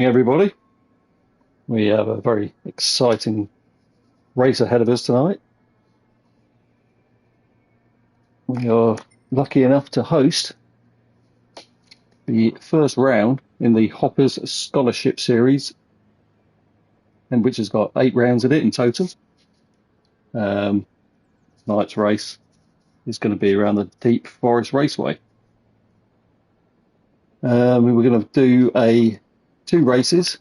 Everybody. We have a very exciting race ahead of us tonight. We are lucky enough to host the first round in the Hoppers Scholarship Series, and which has got 8 rounds in it in total. Tonight's race is going to be around the Deep Forest Raceway. We're going to do 2 races.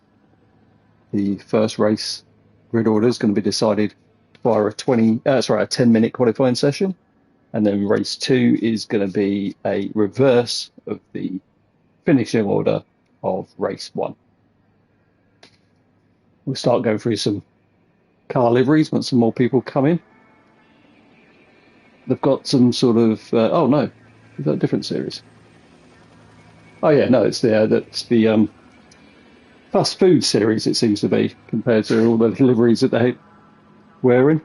The first race grid order is going to be decided via a 10-minute qualifying session, and then race 2 is going to be a reverse of the finishing order of race 1. We'll start going through some car liveries once some more people come in. They've got some sort of oh no, is that a different series? Oh yeah, no, it's that's the fast food series, it seems to be, compared to all the liveries that they're wearing.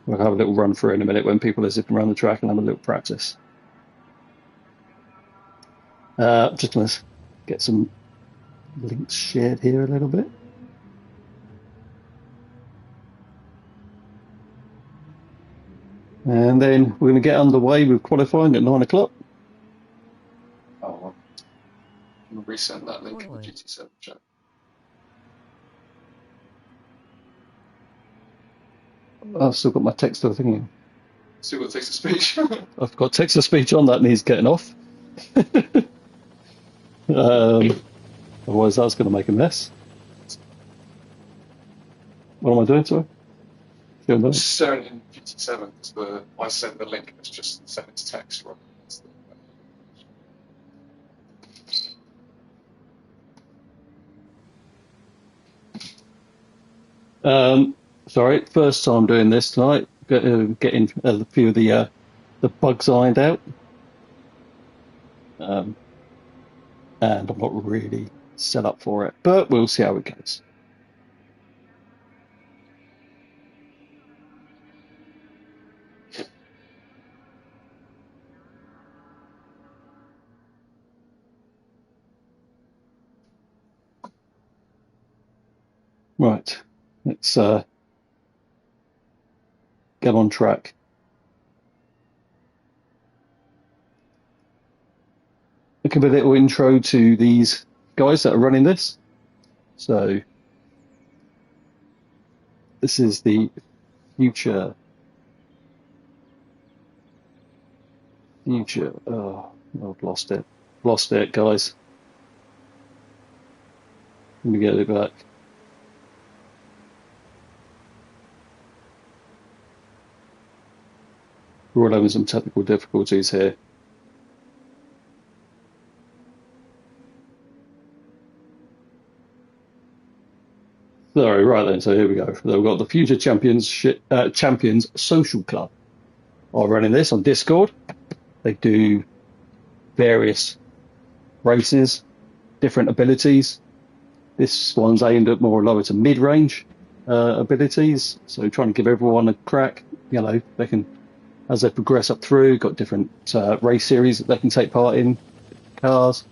We'll have a little run through in a minute when people are zipping around the track and have a little practice. Just going to get some links shared here a little bit. And then we're going to get underway with qualifying at 9 o'clock. Oh, I'm going to resend that link in the GT7 chat. I've still got my text to thingy. Still got text to speech. I've got text to speech on, that needs getting off. Otherwise that's going to make a mess. What am I doing to it? Just sharing in GT7 because I sent the link and it's just sent it to text. Sorry, first time doing this tonight. Getting a few of the bugs ironed out, and I'm not really set up for it, but we'll see how it goes. Right, let's get on track. I'll give a little intro to these guys that are running this. So this is the future. Oh, I've lost it, guys. Let me get it back. We're all having some technical difficulties here. Sorry, right then, so here we go. We've got the Future Champions Social Club are running this on Discord. They do various races, different abilities. This one's aimed at more lower to mid-range abilities, so trying to give everyone a crack. You know, they can, as they progress up through, got different race series that they can take part in, cars.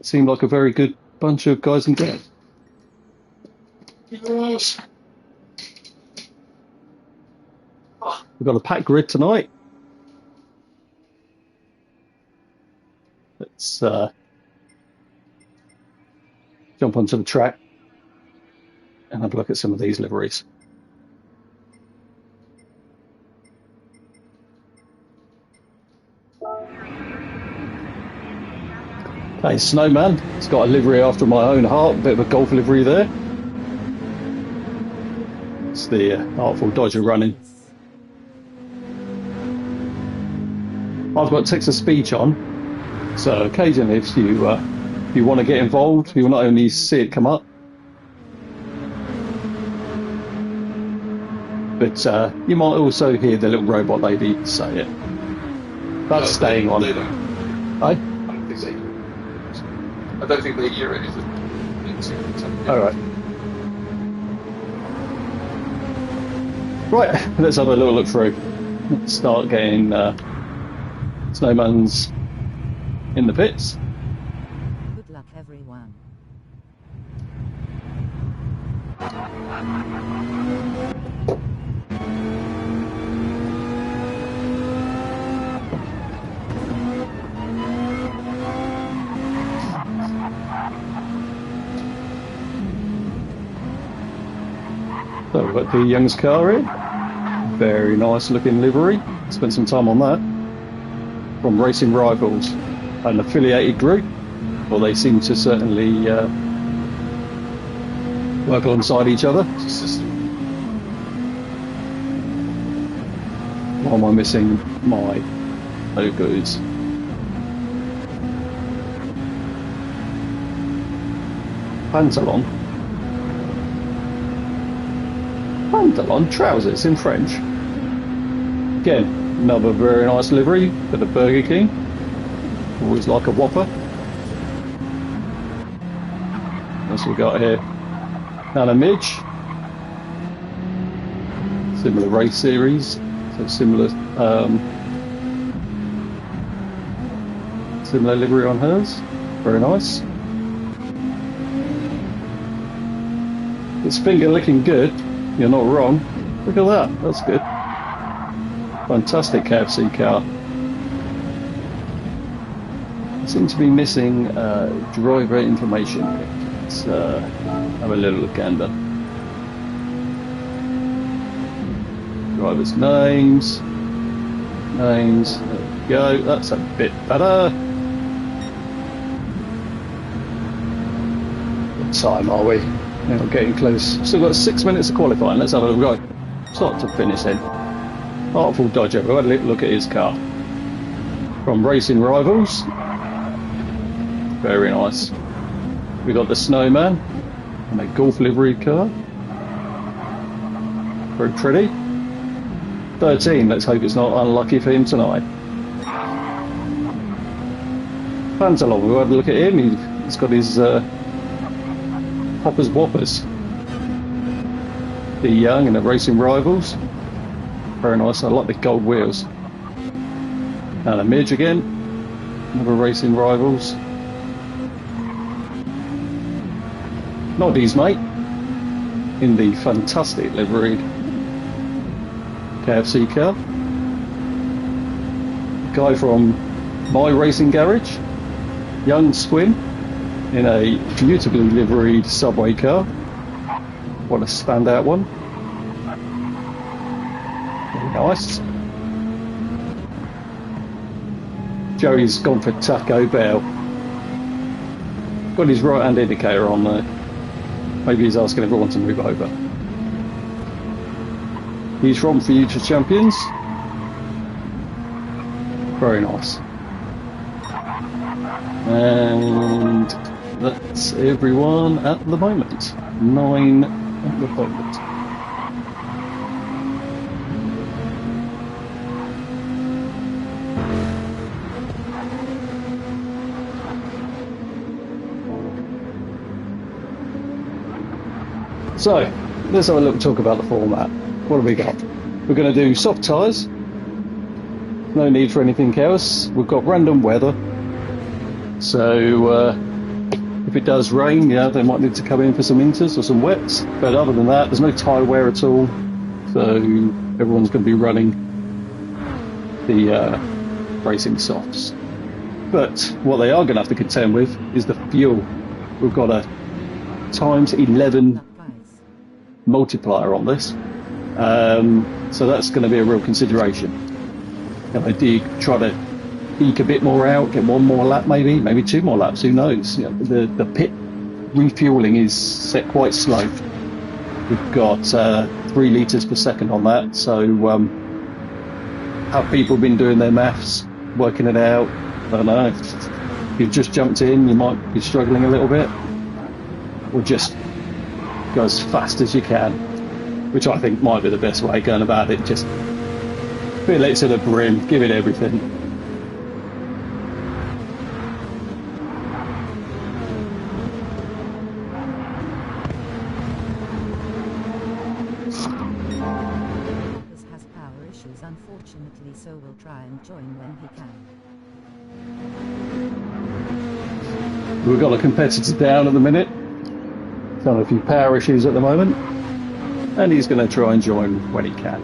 Seemed like a very good bunch of guys and girls. Yes. We've got a packed grid tonight. Let's jump onto the track and have a look at some of these liveries. Okay, Snowman, it's got a livery after my own heart, a bit of a golf livery there. It's the Artful Dodger running. I've got text to speech on, so occasionally if you want to get involved, you'll not only see it come up, but you might also hear the little robot lady say it. That's staying on. They don't. Hey? I don't think they hear it. All right. Right, let's have a little look through. Let's start getting Snowman's in the pits. everyone. So we've got the young's car in. Very nice looking livery. Spent some time on that. From Racing Rivals, an affiliated group. Well, they seem to certainly work alongside each other. Why am I missing my logos? Pantalon trousers in French. Again, another very nice livery for the Burger King. Always like a Whopper. That's what we got here. Anna Midge. Similar race series. So similar livery on hers. Very nice. It's finger looking good. You're not wrong. Look at that. That's good. Fantastic KFC car. I seem to be missing driver information. Let's have a little look under. Drivers' names. There we go. That's a bit better. What time are we? Yeah, we're getting close. Still got 6 minutes of qualifying. Let's have a look. Start to finish then. Artful Dodger. We'll have a little look at his car. From Racing Rivals. Very nice. We got the Snowman and a Golf livery car. Very pretty. 13. Let's hope it's not unlucky for him tonight. Pantalon. We'll have a look at him. He's got his Hoppers Whoppers. The young and the Racing Rivals. Very nice. I like the gold wheels. And a Midge again. Another Racing Rivals. Noddy's mate. In the fantastic liveried KFC car. Guy from my racing garage. Young Squin. In a beautifully liveried Subway car. What a standout one. Very nice. Joey's gone for Taco Bell. Got his right hand indicator on there. Maybe he's asking everyone to move over. He's from Future Champions. Very nice. And that's everyone at the moment. 9 at the moment. So, let's have a little talk about the format. What have we got? We're going to do soft tyres. No need for anything else. We've got random weather. So, if it does rain, yeah, they might need to come in for some inters or some wets. But other than that, there's no tyre wear at all. So, everyone's going to be running the racing softs. But what they are going to have to contend with is the fuel. We've got a times 11 multiplier on this. So that's going to be a real consideration. Do you try to eke a bit more out, get one more lap maybe 2 more laps, who knows? You know, the pit refueling is set quite slow. We've got 3 litres per second on that, so have people been doing their maths, working it out? I don't know. If you've just jumped in, you might be struggling a little bit, or just go as fast as you can, which I think might be the best way going about it. Just fill it to the brim, give it everything. This has power issues, unfortunately, so we'll try and join when he can. We've got a competitor down at the minute. He's having a few power issues at the moment. And he's going to try and join when he can.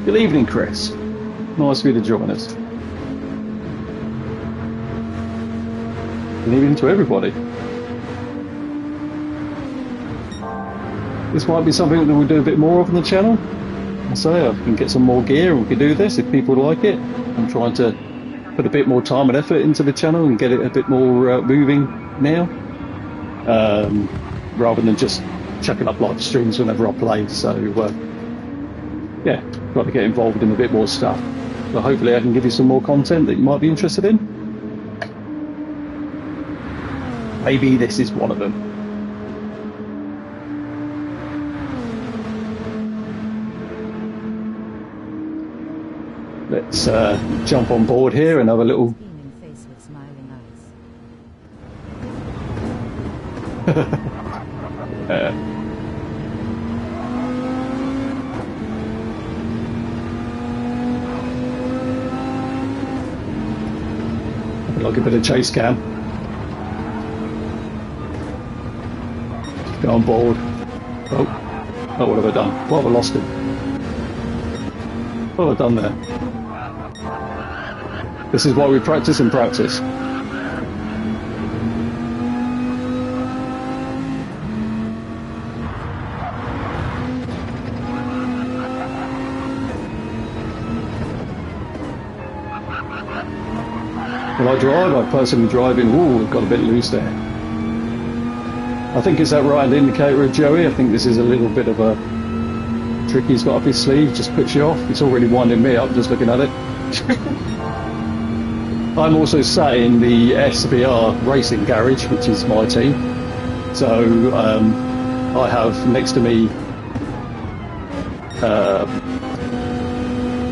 Good evening, Chris. Nice for you to join us. Good evening to everybody. This might be something that we'll do a bit more of on the channel. So I can get some more gear and we can do this if people like it. I'm trying to put a bit more time and effort into the channel and get it a bit more moving now. Rather than just chucking up live streams whenever I play. So yeah, got to get involved in a bit more stuff. So hopefully I can give you some more content that you might be interested in. Maybe this is one of them. Let's jump on board here and have a little... like a bit of chase cam. Get on board. Oh, what have I done? What have I lost him? What have I done there? This is why we practice and practice. When I drive, I personally drive in, ooh, we've got a bit loose there. I think it's that right indicator of Joey. I think this is a little bit of a trick he's got up his sleeve, just puts you off. It's already winding me up just looking at it. I'm also sat in the SBR racing garage, which is my team. So I have next to me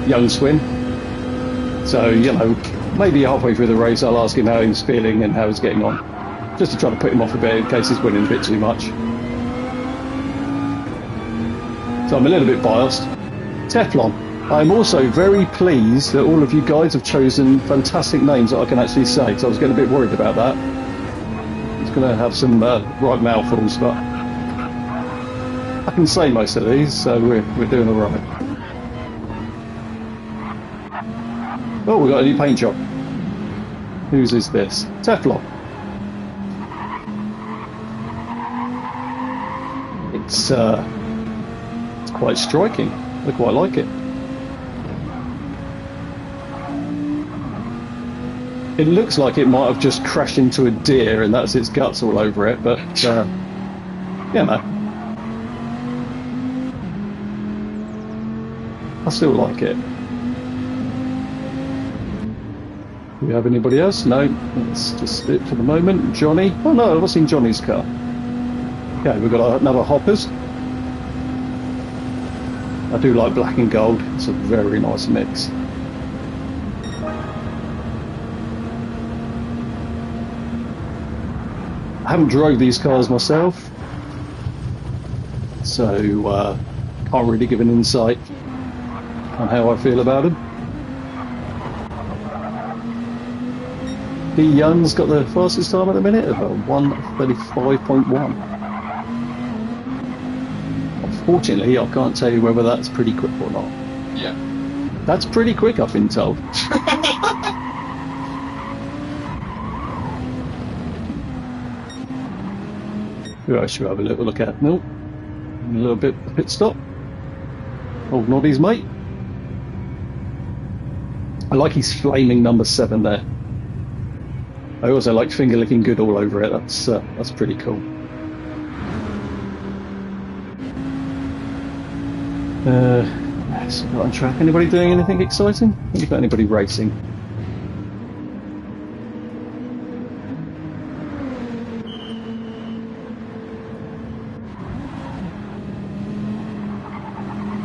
young Swin. So, you know, maybe halfway through the race I'll ask him how he's feeling and how he's getting on. Just to try to put him off a bit in case he's winning a bit too much. So I'm a little bit biased. Teflon. I'm also very pleased that all of you guys have chosen fantastic names that I can actually say, so I was getting a bit worried about that. I was going to have some right mouthfuls, but I can say most of these, so we're doing all right. Oh, we've got a new paint job. Whose is this? Teflon. It's quite striking. I quite like it. It looks like it might have just crashed into a deer and that's its guts all over it, but yeah, no. I still like it. Do we have anybody else? No, that's just it for the moment. Johnny. Oh no, I've seen Johnny's car. Okay, we've got another Hoppers. I do like black and gold. It's a very nice mix. I haven't drove these cars myself, so can't really give an insight on how I feel about them. D Young's got the fastest time at the minute of 1:35.1. Unfortunately, I can't tell you whether that's pretty quick or not. Yeah. That's pretty quick, I've been told. Who else should we have a little look at? Nope. A little bit pit stop. Old Noddy's mate. I like his flaming number 7 there. I also like finger licking good all over it. That's pretty cool. So got on track. Anybody doing anything exciting? Have you got anybody racing?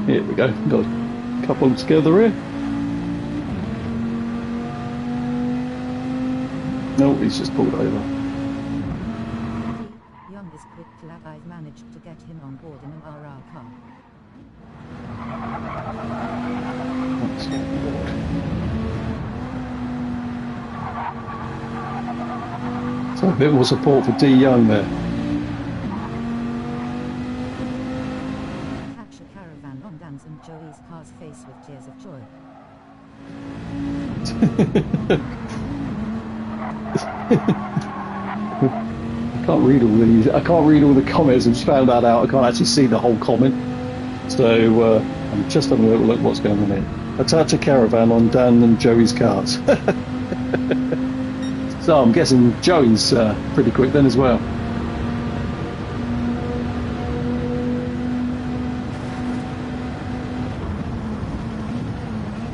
Here we go. Got a couple together here. No, he's just pulled over. Young is quick lap. I've managed to get him on board in an RR car. So a bit more support for D Young there. Catch a caravan on Dan's and Joey's car's face with tears of joy. I can't read all these. I can't read all the comments. I just found that out. I can't actually see the whole comment. So I'm just having a little look what's going on here. Attach a caravan on Dan and Joey's cars. So I'm guessing Joey's pretty quick then as well.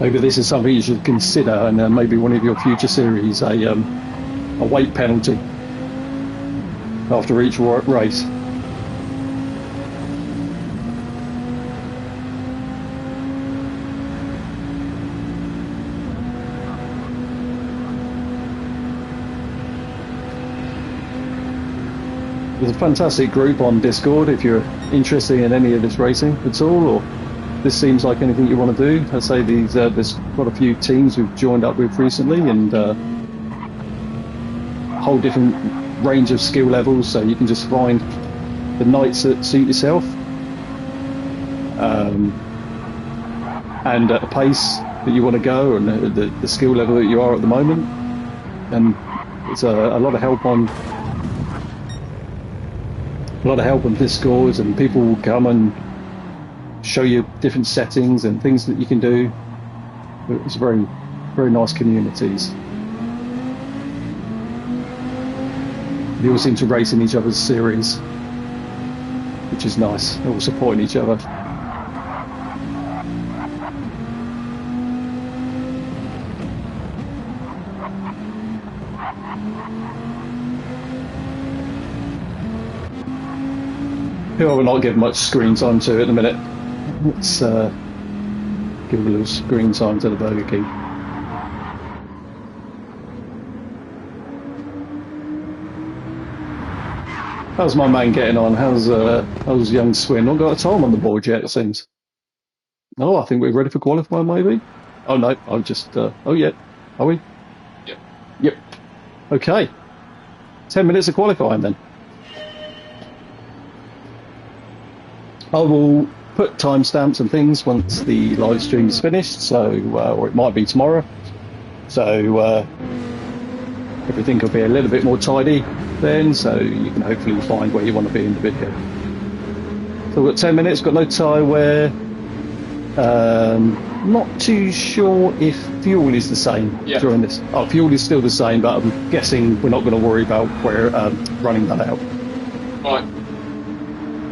Maybe this is something you should consider, and maybe one of your future series, a weight penalty after each race. There's a fantastic group on Discord if you're interested in any of this racing at all, or this seems like anything you want to do. I say there's quite a few teams we've joined up with recently, and a whole different range of skill levels, so you can just find the nights that suit yourself, and at a pace that you want to go, and the skill level that you are at the moment. And it's a lot of help on Discord, and people will come and show you different settings and things that you can do. It's very, very nice communities. They all seem to race in each other's series, which is nice. They're all supporting each other. Who I will not give much screen time to at the minute. Let's give a little screen time to the Burger King. How's my man getting on? How's young Swin? Not got a time on the board yet, it seems. Oh, I think we're ready for qualifying, maybe. Oh no, I'm just. Oh yeah, are we? Yep. Yep. Okay. 10 minutes of qualifying then. I will put timestamps and things once the live stream is finished, so or it might be tomorrow. So everything will be a little bit more tidy then, so you can hopefully find where you want to be in the video. So we've got 10 minutes, got no tyre wear. Not too sure if fuel is the same during this. Oh, fuel is still the same, but I'm guessing we're not going to worry about where running that out. Right.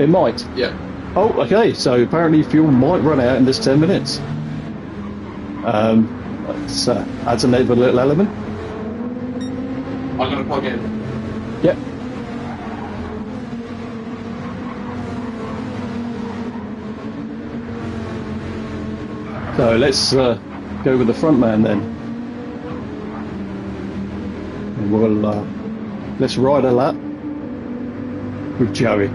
It might. Yeah. Oh, okay. So apparently fuel might run out in this 10 minutes. That adds another little element. I'm going to plug in. Yep. So let's go with the front man then. And we'll let's ride a lap with Joey.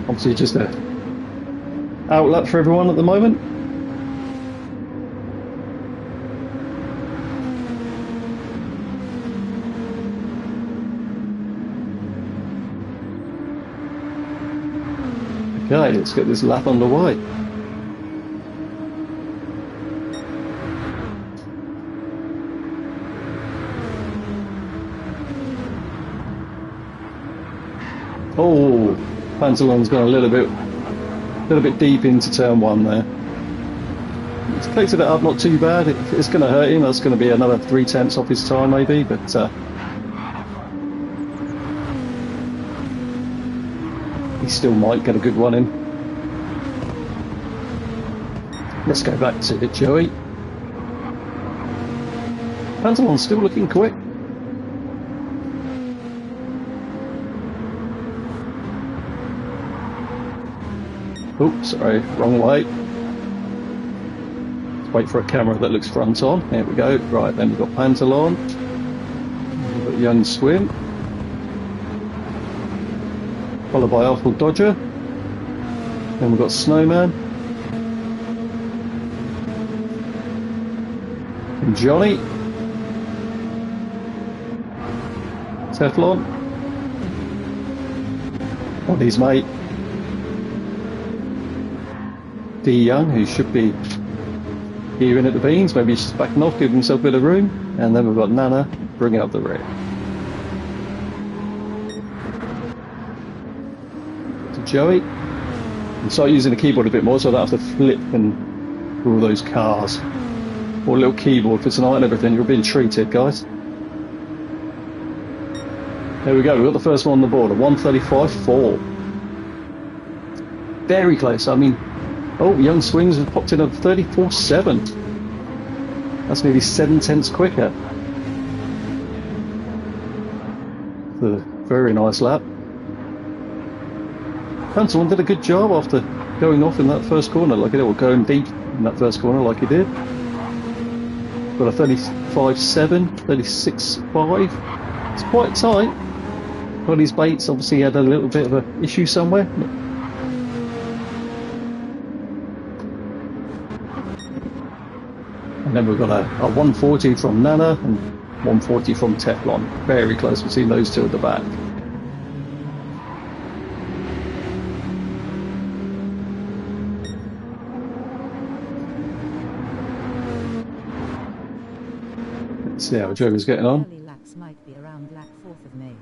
Obviously just a outlet for everyone at the moment. Okay, let's get this lap underway. Oh, Pantalon's gone a little bit deep into turn one there. He's collected it up not too bad. It's going to hurt him. That's going to be another 3/10 off his time maybe, but he still might get a good one in. Let's go back to it, Joey. Pantalon's still looking quick. Oh, sorry, wrong way. Let's wait for a camera that looks front on. There we go. Right, then we've got Pantalon. We've got Young Swim. Followed by Artful Dodger. Then we've got Snowman. And Johnny. Teflon. Bonnie's mate. D Young, who should be here in at the beans. Maybe he's just backing off, giving himself a bit of room. And then we've got Nana bringing up the rear. To Joey. And start using the keyboard a bit more so I don't have to flip and all those cars. Or a little keyboard for tonight and everything. You're being treated, guys. There we go, we've got the first one on the board, a 135.4. Very close, I mean, oh, Young Swings have popped in a 34.7. That's nearly 7/10 quicker. A very nice lap. Pantalon did a good job after going off in that first corner, like it, or going deep in that first corner like he did. Got a 35.7, 36.5. It's quite tight. Bonnie's Bates obviously had a little bit of an issue somewhere. And then we've got a 140 from Nana and 140 from Teflon. Very close between those two at the back. Let's see how Joey's getting on. Early laps might be around lap 4th of May.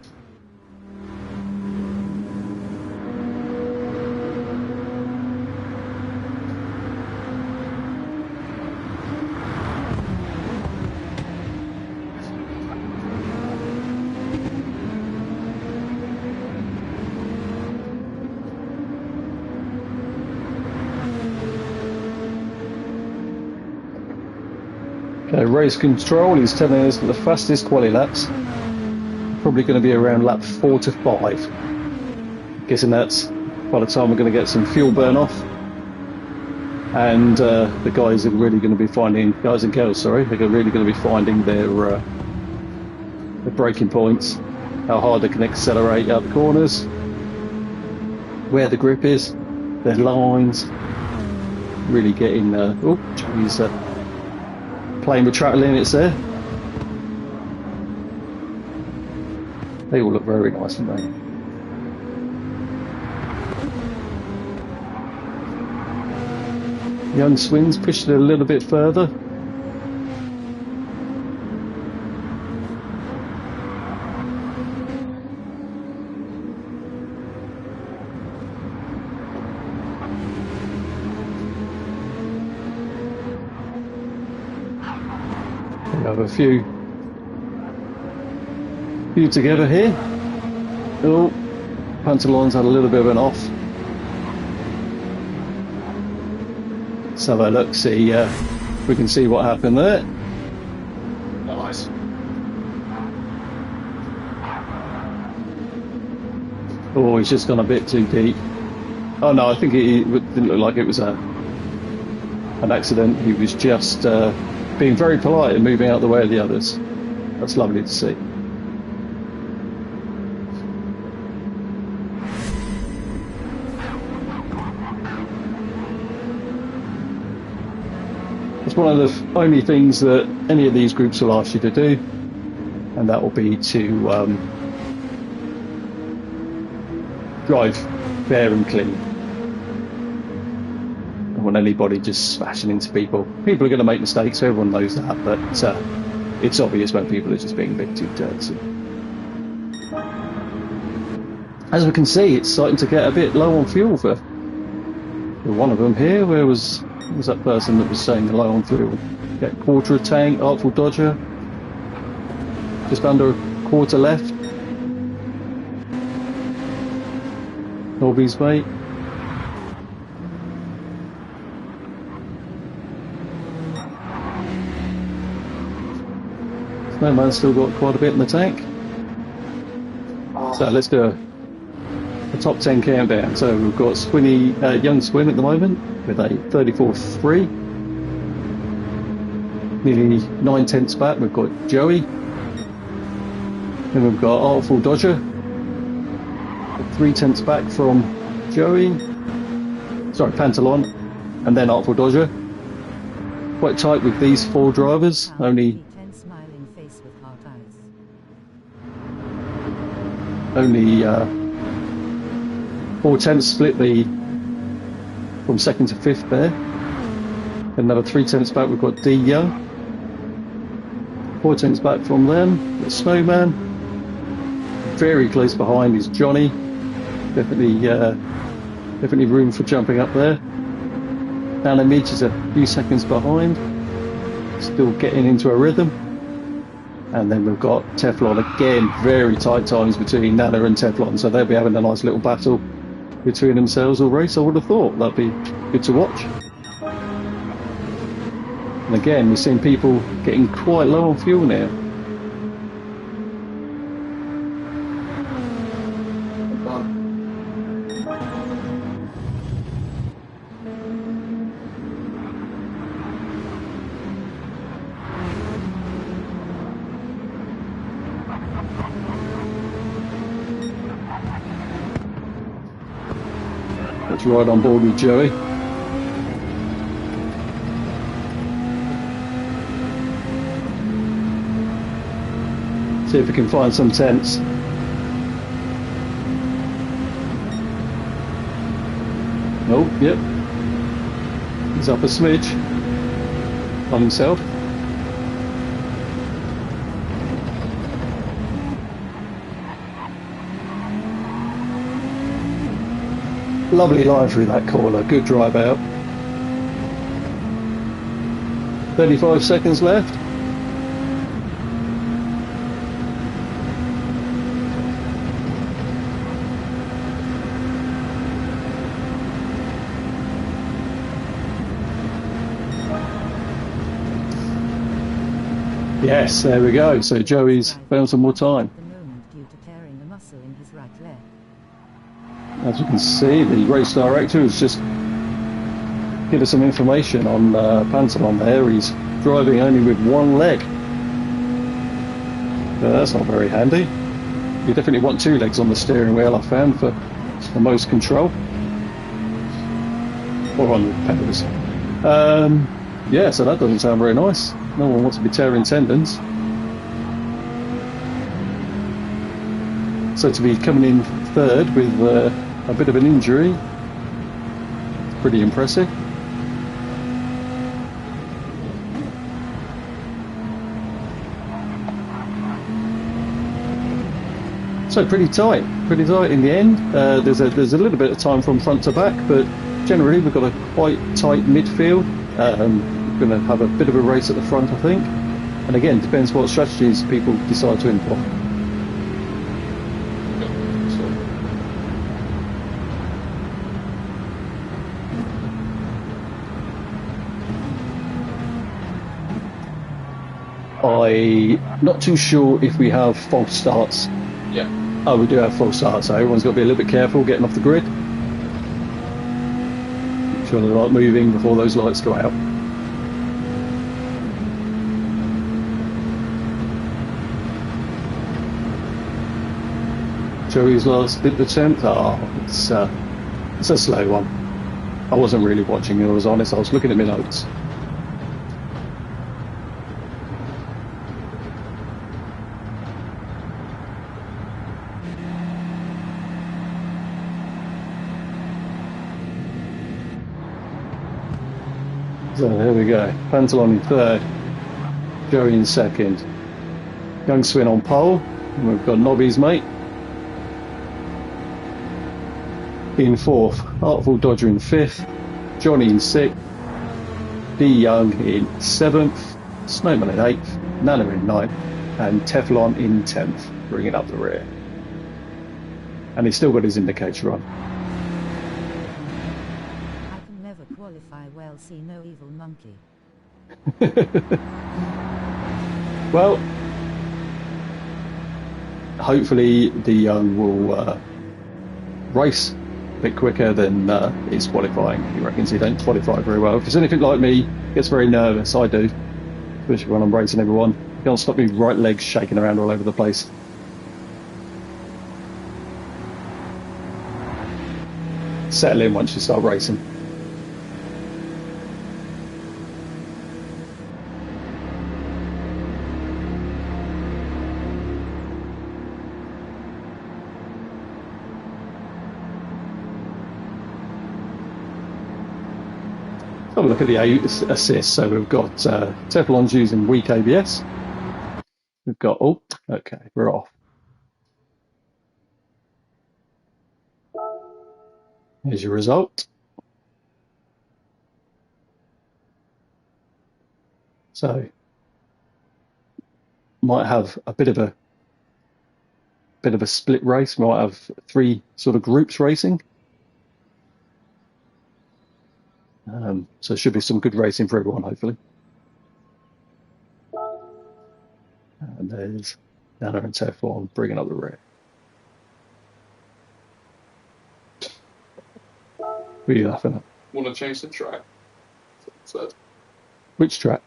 Okay, race control, he's telling us that the fastest quali laps probably going to be around lap 4 to 5. Guessing that's by the time we're going to get some fuel burn off. And the guys are really going to be finding, guys and girls, sorry, they're really going to be finding their braking points, how hard they can accelerate out the corners, where the grip is, their lines, really getting, oh, he's playing with track limits there. They all look very nice, don't they? Young Swings pushed it a little bit further. We have a few together here. Oh, Pantalon's had a little bit of an off. Let's have a look, see we can see what happened there. Nice. Oh, he's just gone a bit too deep. Oh no, I think it didn't look like it was an accident. He was just being very polite and moving out the way of the others. That's lovely to see. It's one of the only things that any of these groups will ask you to do, and that will be to drive fair and clean. I don't want anybody just smashing into people. People are going to make mistakes, everyone knows that, but it's obvious when people are just being a bit too dirty. As we can see, it's starting to get a bit low on fuel for one of them here. Where was that person that was saying they're low on fuel? Get a quarter of tank, Artful Dodger. Just under a quarter left. Nobby's mate. Snowman's still got quite a bit in the tank. So let's do a the top 10 countdown. So we've got Swinny, young Swin at the moment with a 34.3. Nearly 9/10 back, we've got Joey. Then we've got Artful Dodger. 3/10 back from Joey. Sorry, Pantalon. And then Artful Dodger. Quite tight with these 4 drivers. Only smiling face with heart eyes. 4/10 split from 2nd to 5th there. Another 3/10 back, we've got D Young. 4/10 back from them, got Snowman. Very close behind is Johnny. Definitely room for jumping up there. Nanometer is a few seconds behind, still getting into a rhythm. And then we've got Teflon again, very tight times between Nana and Teflon, so they'll be having a nice little battle between themselves all race, I would have thought. That'd be good to watch. And again, we're seeing people getting quite low on fuel now. Let's ride on board with Joey. See if we can find some tents. Oh, yep. He's up a smidge on himself. Lovely line through that corner, good drive out. 35 seconds left. Yes, there we go. So Joey's found some more time. The moment due to tearing a muscle in his right leg. As you can see, the race director has just given us some information on Pantalon there. He's driving only with one leg. That's not very handy. You definitely want 2 legs on the steering wheel, I found, for the most control. Or on the pedals. Yeah, so that doesn't sound very nice. No one wants to be tearing tendons. So to be coming in 3rd with a bit of an injury, it's pretty impressive. So pretty tight in the end. There's a little bit of time from front to back, but generally we've got a quite tight midfield. We're going to have a bit of a race at the front, I think. And again, depends what strategies people decide to employ. I'm not too sure if we have false starts. Yeah. Oh, we do have false starts, so everyone's got to be a little bit careful getting off the grid. Make sure they're not moving before those lights go out. Joey's last attempt. Oh, it's a slow one. I wasn't really watching, I was honest. I was looking at my notes. So there we go. Pantalon in 3rd, Joey in 2nd, Young Swin on pole, and we've got Nobby's mate in 4th, Artful Dodger in 5th, Johnny in 6th, D Young in 7th, Snowman in 8th, Nana in 9th, and Teflon in 10th, bringing up the rear. And he's still got his indicator on. I can never qualify well, see no evil monkey. Well, hopefully the Young will race a bit quicker, then it's qualifying. He reckons he don't qualify very well. If it's anything like me, gets very nervous. I do, especially when I'm racing everyone. You can't stop me right legs shaking around all over the place. Settle in once you start racing. Have a look at the assists. So we've got Teflon's using weak ABS. We've got, oh, okay, we're off. Here's your result. So might have a bit of a split race. Might have 3 sort of groups racing. So it should be some good racing for everyone, hopefully. And there's Nana and Teflon bringing up the rear. What are you laughing at? Want to change the track? So, Which track?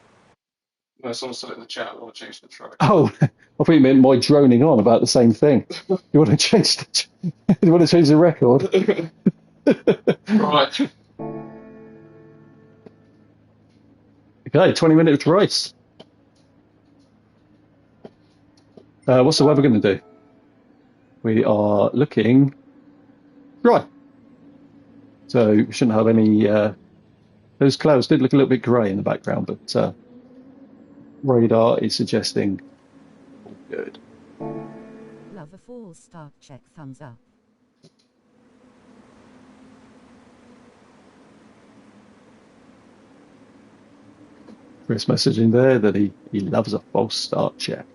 no, someone said in the chat, want to change the track. Oh, I thought you meant my droning on about the same thing. You want to change you want to change the record? Right. Okay, 20-minute race. What's the weather going to do? We are looking dry. So we shouldn't have any... those clouds did look a little bit grey in the background, but radar is suggesting all good. Love a full start check, thumbs up. Chris messaging there that he loves a false start check.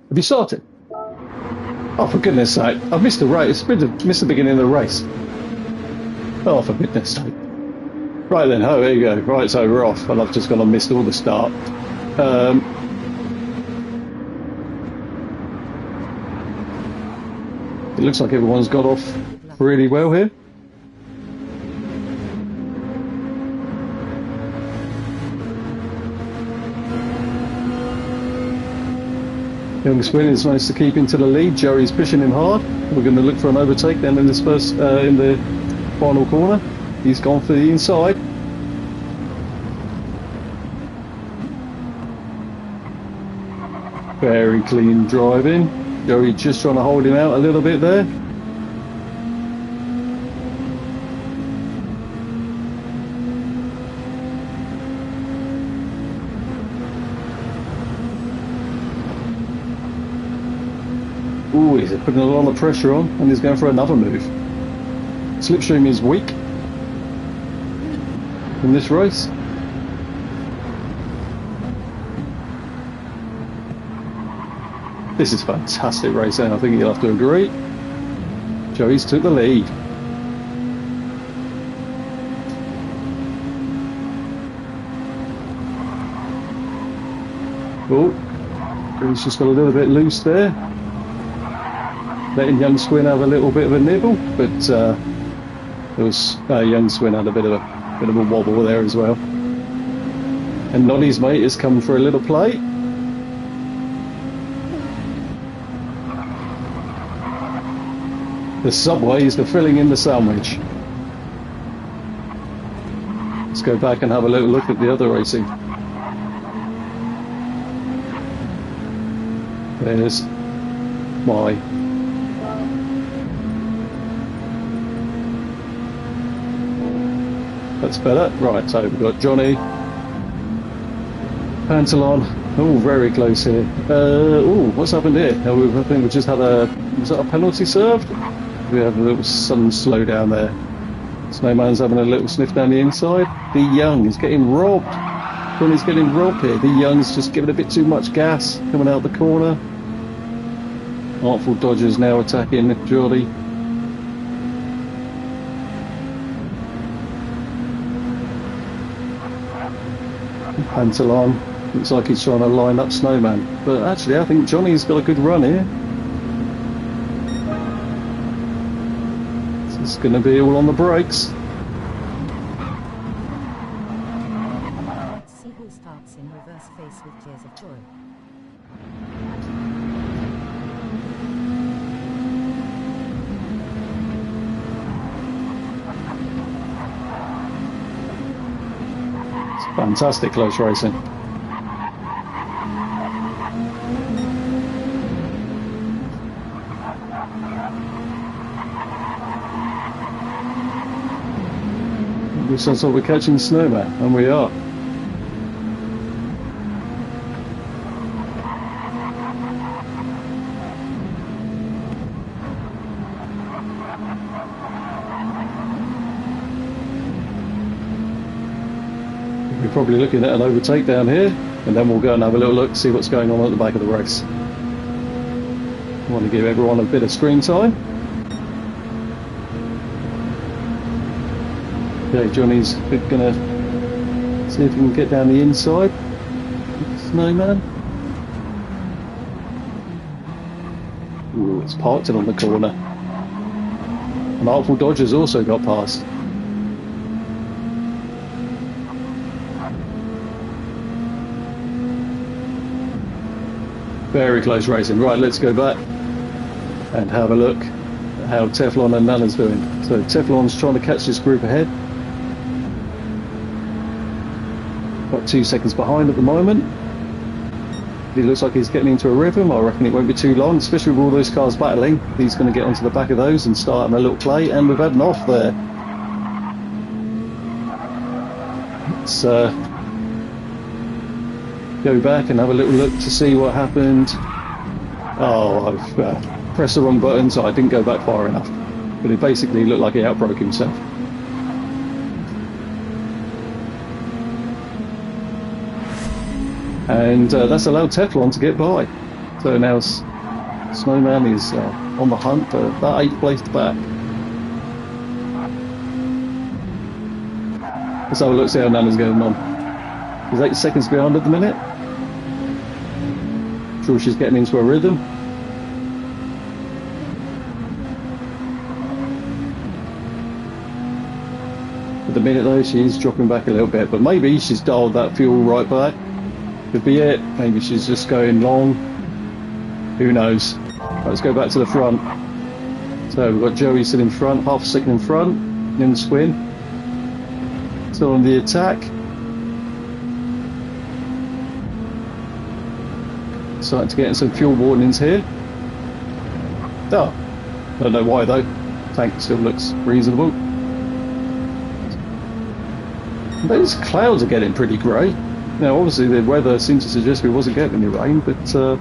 Have you started? Oh, for goodness sake. I've missed the race. Missed the beginning of the race. Oh, for goodness sake. Right then, oh, there you go. Right, so we're off. And I've just gone and missed all the start. It looks like everyone's got off really well here. Young Swin has managed to keep into the lead. Joey's pushing him hard. We're going to look for an overtake then in this first, in the final corner. He's gone for the inside. Very clean driving. Joey just trying to hold him out a little bit there. Ooh, he's putting a lot of pressure on and he's going for another move. Slipstream is weak in this race. This is fantastic racing, I think you'll have to agree. Joey's took the lead. Oh, Joey's just got a little bit loose there. Letting Young Swin have a little bit of a nibble, but there was Young Swin had a bit of a wobble there as well. And Noddy's mate has come for a little play. The Subways are filling in the sandwich. Let's go back and have a little look at the other racing. There's my that's better. Right, so we've got Johnny, Pantalon. Oh, very close here. Oh, what's happened here? I think we just had was that a penalty served? We have a little sudden slowdown there. Snowman's having a little sniff down the inside. The Young is getting robbed. Johnny's getting robbed here. The Young's just giving a bit too much gas coming out the corner. Artful Dodgers now attacking Jordy. Pantalon looks like he's trying to line up Snowman, but actually I think Johnny's got a good run here. This is going to be all on the brakes. See who starts in reverse face with tears of joy. It's fantastic close racing. Looks like we're catching Snowman, and we are. We're probably looking at an overtake down here, and then we'll go and have a little look, see what's going on at the back of the race. I want to give everyone a bit of screen time. Okay, Johnny's going to see if he can get down the inside. Snowman. Ooh, it's parked it on the corner. An Artful Dodger's also got past. Very close racing. Right, let's go back and have a look at how Teflon and Nana's doing. So Teflon's trying to catch this group ahead. About 2 seconds behind at the moment. He looks like he's getting into a rhythm. I reckon it won't be too long, especially with all those cars battling. He's going to get onto the back of those and start a little play, and we've had an off there. Let's go back and have a little look to see what happened. Oh, I've pressed the wrong button, so I didn't go back far enough. But it basically looked like he outbroke himself. And that's allowed Teflon to get by. So now Snowman is on the hunt for that 8th place back. Let's have a look, see how Nana's going on. She's 8 seconds behind at the minute. I'm sure she's getting into a rhythm. At the minute though, she's dropping back a little bit, but maybe she's dialed that fuel right back. Could be it. Maybe she's just going long. Who knows? Let's go back to the front. So we've got Joey still in front, half a second in front. In the swing. Still on the attack. Starting to get some fuel warnings here. Oh, don't know why though. Tank still looks reasonable. Those clouds are getting pretty grey. Now, obviously, the weather seems to suggest we wasn't getting any rain, but I'm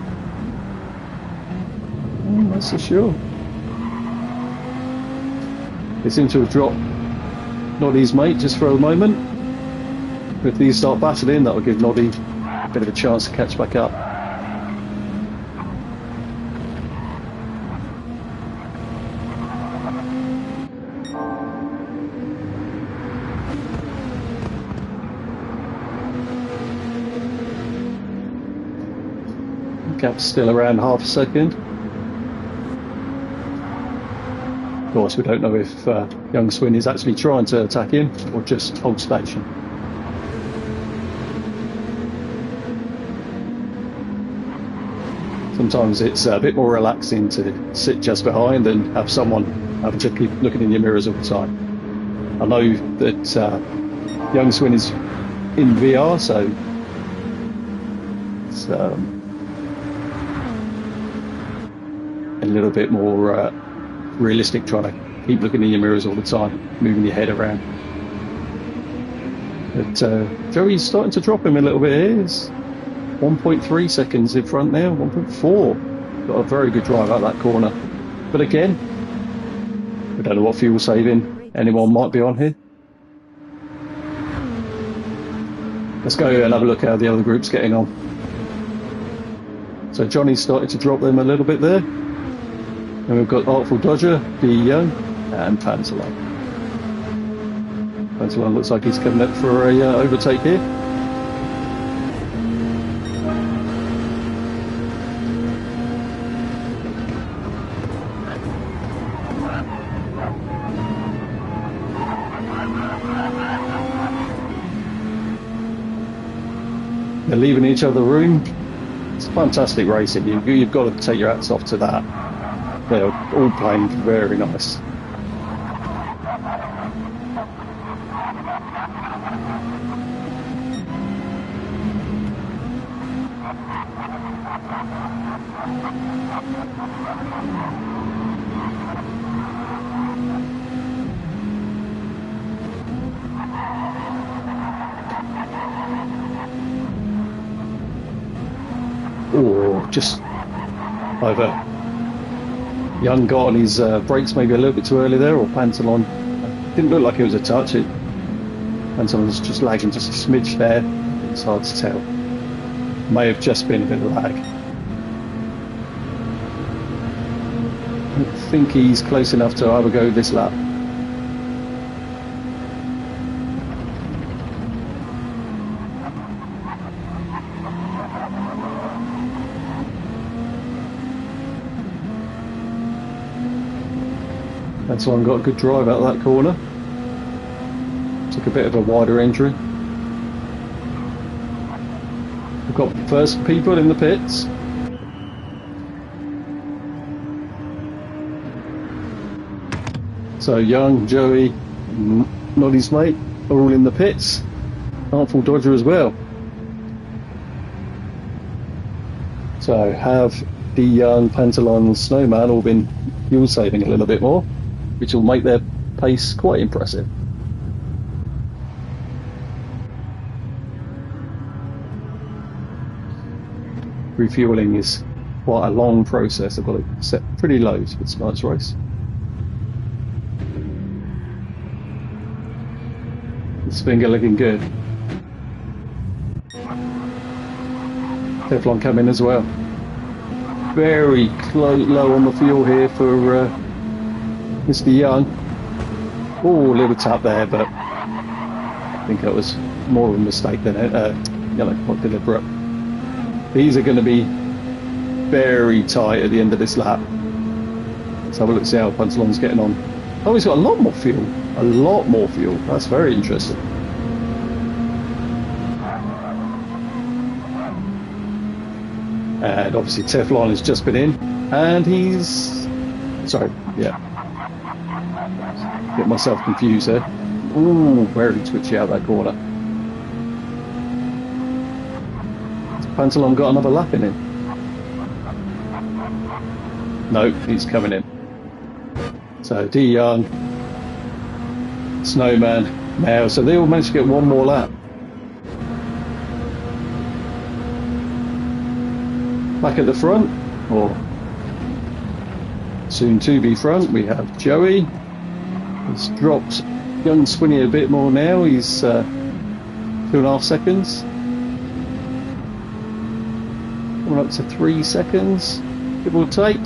not so sure. They seem to have dropped Noddy's mate just for a moment. If these start battling, that'll give Noddy a bit of a chance to catch back up. Gap's still around half a second. Of course, we don't know if young Swin is actually trying to attack him or just hold station. Sometimes it's a bit more relaxing to sit just behind and have someone having to keep looking in your mirrors all the time. I know that young Swin is in VR, so it's a little bit more realistic, trying to keep looking in your mirrors all the time, moving your head around. But Joey's starting to drop him a little bit here. It's 1.3 seconds in front now, 1.4. Got a very good drive out that corner. But again, we don't know what fuel saving anyone might be on here. Let's go and have a look at how the other group's getting on. So Johnny's started to drop them a little bit there. And we've got Artful Dodger, Be Young, and Pantalon. Pantalon looks like he's coming up for a overtake here. They're leaving each other room. It's fantastic racing. You've got to take your hats off to that. They're all playing very nice. Or just either Young got on his brakes maybe a little bit too early there, or Pantalon didn't look like it was a touch. Pantalon's just lagging just a smidge there. It's hard to tell. May have just been a bit of lag. I don't think he's close enough to have a go this lap. Pantalon got a good drive out of that corner. Took a bit of a wider entry. We've got first people in the pits. So Young, Joey, Noddy's mate are all in the pits. Artful Dodger as well. So have the Young, Pantalon, Snowman all been fuel saving a little bit more, which will make their pace quite impressive. Refueling is quite a long process. I've got it set pretty low for tonight's race. This finger looking good. Teflon coming as well. Very low on the fuel here for Mr. Young. Oh, a little tap there, but I think that was more of a mistake than not deliberate. These are going to be very tight at the end of this lap. Let's have a look and see how Pantalon's getting on. Oh, he's got a lot more fuel. A lot more fuel. That's very interesting. And obviously Teflon has just been in, and he's... Sorry, yeah. Get myself confused there. Ooh, very twitchy out that corner. Pantalon got another lap in him. No, he's coming in. So D Young, Snowman, now, so they all managed to get one more lap. Back at the front, or soon to be front, we have Joey. He's dropped Young Swinny a bit more now. He's 2.5 seconds. Coming up to 3 seconds, give or take.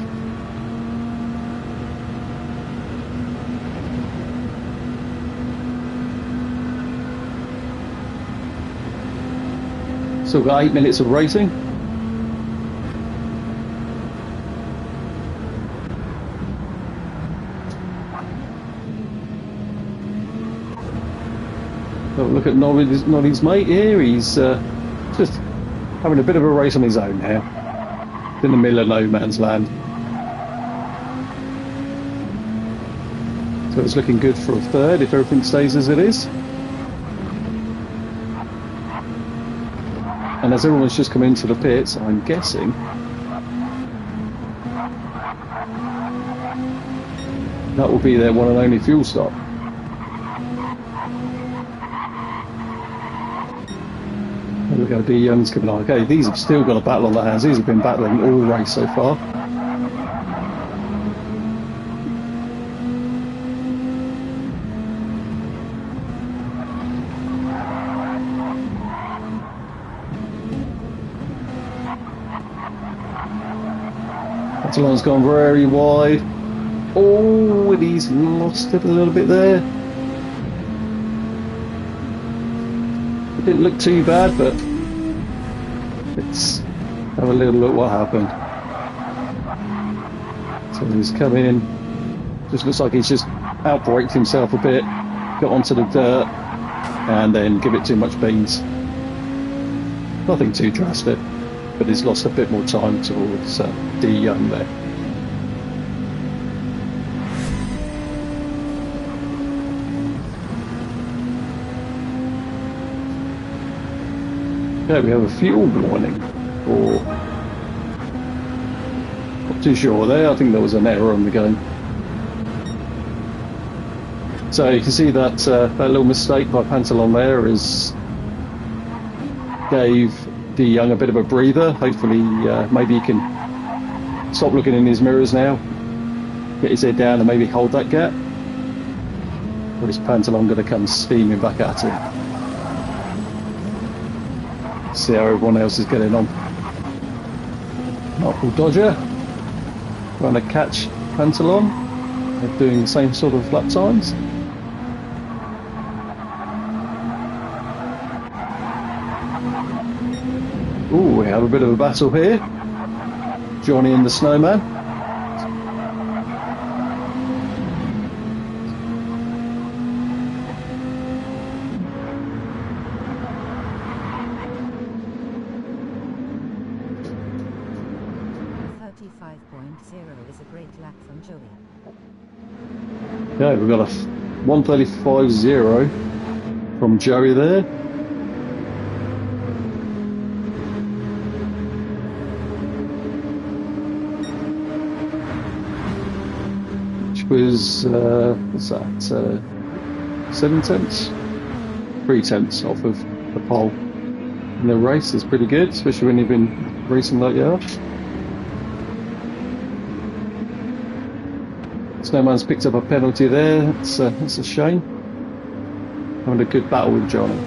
Still got 8 minutes of racing. Look at Noddy's mate here. He's just having a bit of a race on his own now, in the middle of no man's land. So it's looking good for a third if everything stays as it is. And as everyone's just come into the pits, I'm guessing that will be their one and only fuel stop. Look how D Young's coming on. Okay, these have still got a battle on their hands. These have been battling all race so far. Pantalon's gone very wide. Oh, and he's lost it a little bit there. It didn't look too bad, but let's have a little look what happened. So he's come in, just looks like he's just outbraked himself a bit, got onto the dirt, and then give it too much beans. Nothing too drastic, but he's lost a bit more time towards D Young there. Okay, we have a fuel warning, or not too sure there. I think there was an error on the game. So you can see that that little mistake by Pantalon there is gave D Young a bit of a breather. Hopefully, maybe he can stop looking in his mirrors now, get his head down, and maybe hold that gap. Or is Pantalon going to come steaming back at him? See how everyone else is getting on. Marple Dodger trying to catch Pantalon. They're doing the same sort of lap times. Ooh, we have a bit of a battle here. Johnny and the Snowman. Is a great lap from Joey. Okay, we've got a 1:35.0 from Joey there. Which was, what's that, 7 tenths? 3 tenths off of the pole. And the race is pretty good, especially when you've been racing like you are. Snowman's picked up a penalty there. That's a shame. Having a good battle with Johnny.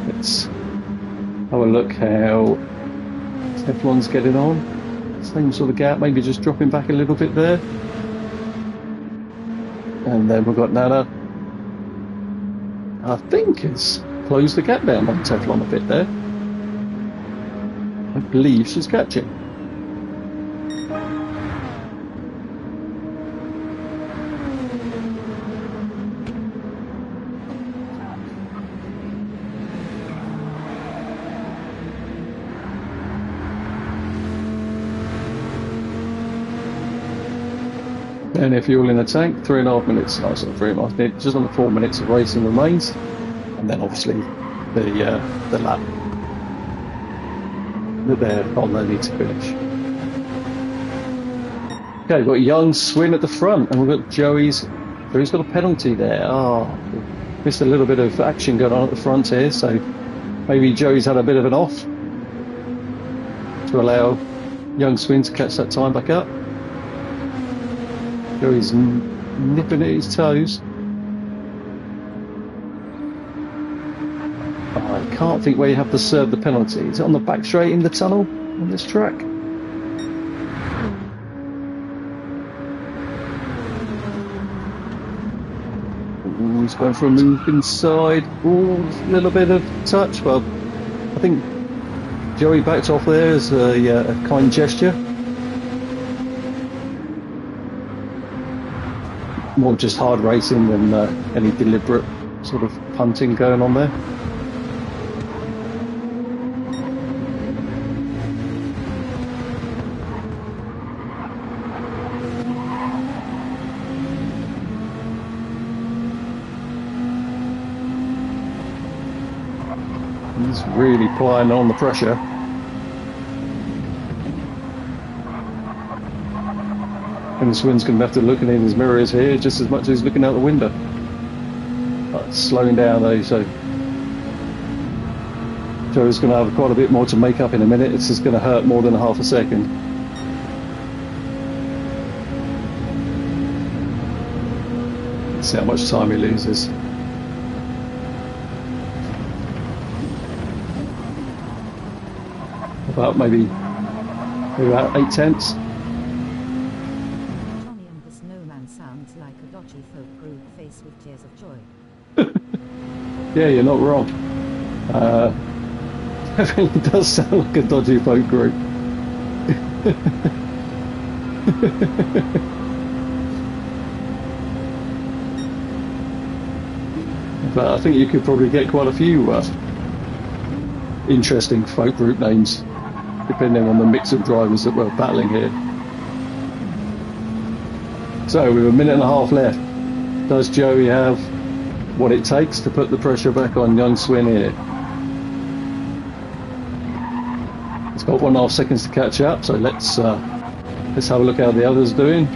Let's have a look how Teflon's getting on. Same sort of gap, maybe just dropping back a little bit there. And then we've got Nana. I think has closed the gap down on Teflon a bit there. I believe she's catching. And if fuel in the tank, 3.5 minutes. Nice little 3.5 minutes. Just under 4 minutes of racing remains, and then obviously the lap that they're on they need to finish. Okay, we've got Young Swin at the front, and we've got Joey's got a penalty there. Oh, missed a little bit of action going on at the front here, so maybe Joey's had a bit of an off to allow Young Swin to catch that time back up. Joey's nipping at his toes. Oh, I can't think where you have to serve the penalty. Is it on the back straight in the tunnel on this track? Ooh, he's going for a move inside. Ooh, a little bit of touch. Well, I think Joey backed off there as a kind gesture. More just hard racing than any deliberate sort of punting going on there. He's really applying on the pressure. And Swin's going to have to look in his mirrors here just as much as he's looking out the window. Slowing down though, so Joe's going to have quite a bit more to make up in a minute. It's just going to hurt more than half a second. Let's see how much time he loses. About maybe about 8 tenths. Sounds like a dodgy folk group faced with tears of joy. Yeah, you're not wrong. It really does sound like a dodgy folk group. But I think you could probably get quite a few interesting folk group names, depending on the mix of drivers that we're battling here. So with a minute and a half left, does Joey have what it takes to put the pressure back on young Swin here? It's got 1.5 seconds to catch up, so let's have a look how the others doing.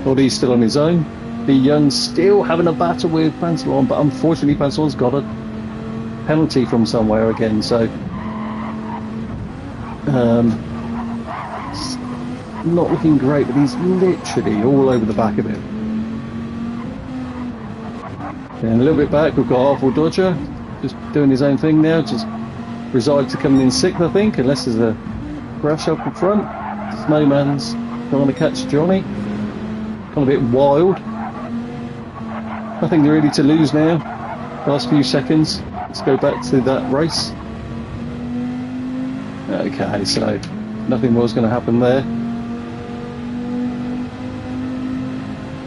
Noddy's still on his own. The Young still having a battle with Pantalon, but unfortunately Pantalon's got a penalty from somewhere again, so not looking great, but he's literally all over the back of it. And a little bit back, we've got Artful Dodger, just doing his own thing now, just resigned to coming in sixth, I think, unless there's a crash up in front. Snowman's trying to catch Johnny. Kind of a bit wild. Nothing really to lose now. Last few seconds. Let's go back to that race. Okay, so nothing more is going to happen there.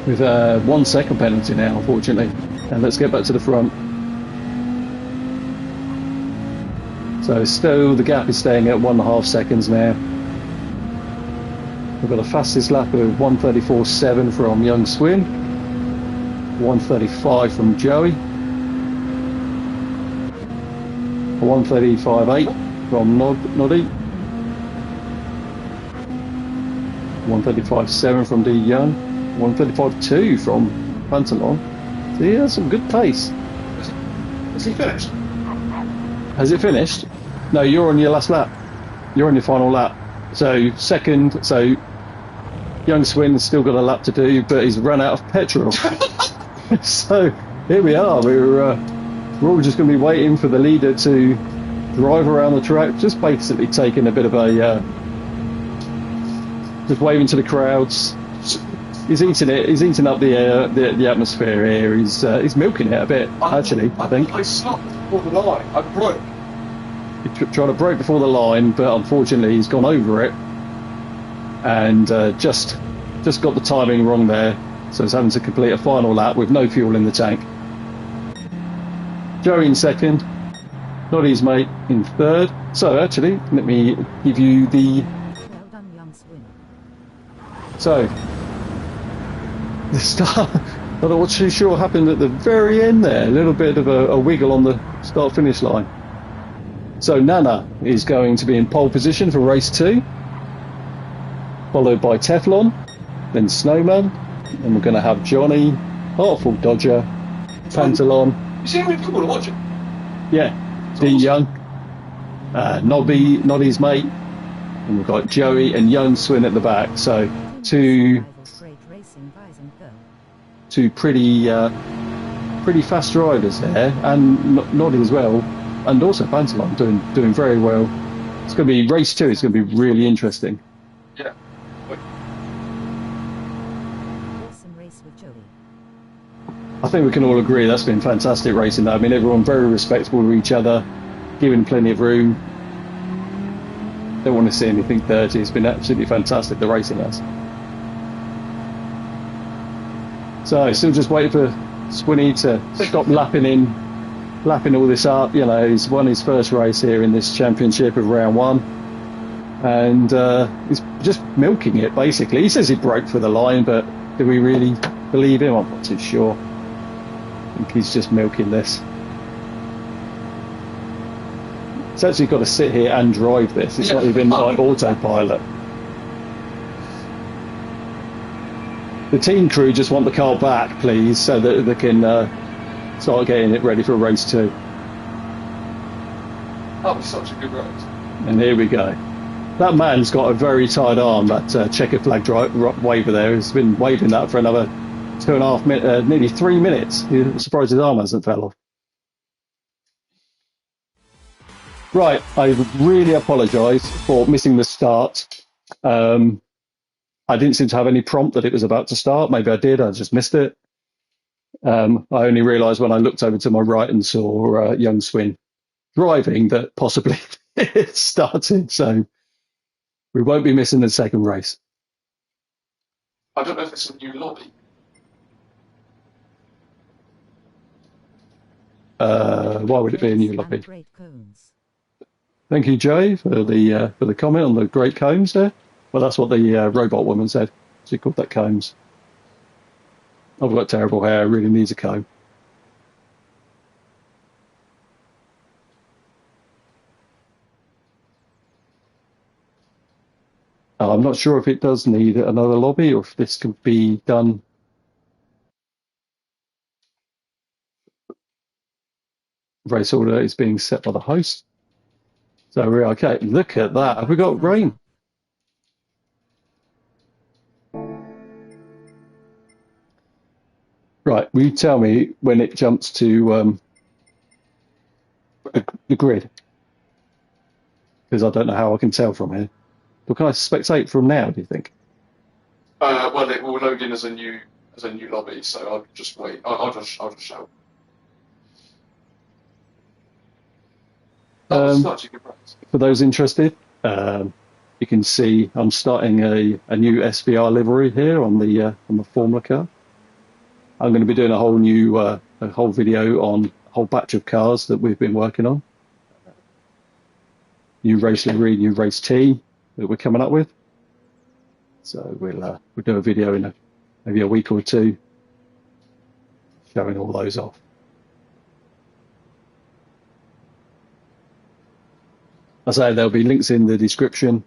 With a 1 second penalty now, unfortunately. And let's get back to the front. So still the gap is staying at 1.5 seconds now. We've got a fastest lap of 1:34.7 from Young Swin, 1:35 from Joey, 1:35.8 from Noddy, 1:35.7 from D Young, 1:35.2 from Pantalon. So he has some good pace. Has he finished? Has it finished? No, you're on your last lap. You're on your final lap. So second, so Young Swin's still got a lap to do, but he's run out of petrol. So here we are. We're all just going to be waiting for the leader to drive around the track, just basically taking a bit of a, just waving to the crowds. He's eating it. He's eating up the atmosphere here. He's milking it a bit, actually. I think. I stopped before the line. I broke. He's trying to break before the line, but unfortunately he's gone over it and just got the timing wrong there. So he's having to complete a final lap with no fuel in the tank. Joey in second, Noddy's mate in third. So actually, let me give you the. Well done, Young Swin. So the start. I'm not too sure what happened at the very end there. A little bit of a wiggle on the start-finish line. So Nana is going to be in pole position for race 2, followed by Teflon, then Snowman, and we're going to have Johnny, Artful Dodger, Pantalon. You seem really cool to watch it. Yeah, D Young, Noddy's mate, and we've got Joey and Young Swin at the back. So two pretty fast drivers there, and Noddy as well. And also Pantalon doing very well. It's going to be race 2. It's going to be really interesting. Yeah. Awesome race with Joey. I think we can all agree that's been fantastic racing. I mean, everyone very respectful of each other, giving plenty of room. Don't want to see anything dirty. It's been absolutely fantastic, the racing has. So still just waiting for Swinny to stop lapping all this up. You know, he's won his first race here in this championship of round 1, and he's just milking it basically. He says he broke for the line, but do we really believe him? I'm not too sure. I think he's just milking this. It's actually got to sit here and drive this. It's not even like autopilot. The team crew just want the car back, please, so that they can start getting it ready for race 2. That was such a good race. And here we go. That man's got a very tight arm, that checkered flag waver there. He's been waving that for another 2.5 minutes, nearly 3 minutes. I'm surprised his arm hasn't fell off. Right, I really apologise for missing the start. I didn't seem to have any prompt that it was about to start. Maybe I did, I just missed it. I only realised when I looked over to my right and saw Young Swin driving that possibly it started. So we won't be missing the second race. I don't know if it's a new lobby. Why would it be a new lobby? Great cones. Thank you, Jay, for the comment on the great combs there. Well, that's what the robot woman said. She called that combs. I've got terrible hair. It really needs a comb. I'm not sure if it does need another lobby or if this can be done. Race order is being set by the host. So we're okay. Look at that. Have we got rain? Right. Will you tell me when it jumps to the grid? Because I don't know how I can tell from here. But can I spectate from now, do you think? Well, it will load in as a new lobby, so I'll just wait. I'll just show. For those interested, you can see I'm starting a new SVR livery here on the Formula car. I'm going to be doing a whole video on a whole batch of cars that we've been working on. New race livery, new race team that we're coming up with. So we'll do a video in maybe a week or two showing all those off. I say there'll be links in the description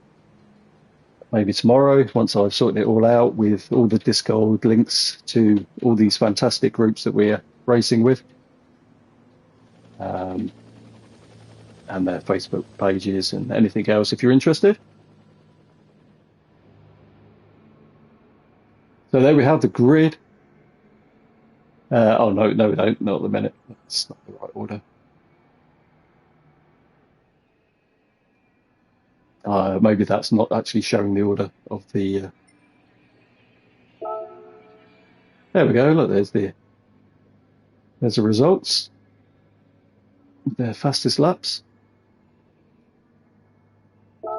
maybe tomorrow once I've sorted it all out with all the Discord links to all these fantastic groups that we're racing with, and their Facebook pages and anything else if you're interested. So there we have the grid. Oh no, we don't, not at the minute. That's not the right order. Maybe that's not actually showing the order of the. There we go. Look, there's the results. Their fastest laps.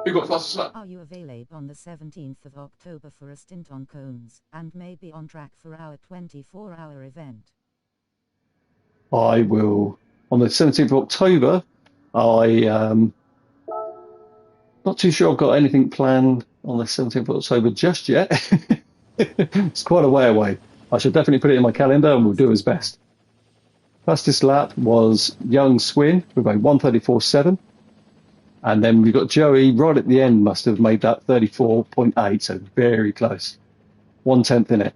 Who got fastest lap? Are you available on the 17th of October for a stint on cones and maybe on track for our 24-hour event? I will on the 17th of October. Not too sure I've got anything planned on the 17th of October just yet. It's quite a way away. I should definitely put it in my calendar and we'll do his best. Fastest lap was Young Swin with a 1:34.7. And then we've got Joey right at the end, must have made that 34.8, so very close. 1/10 in it.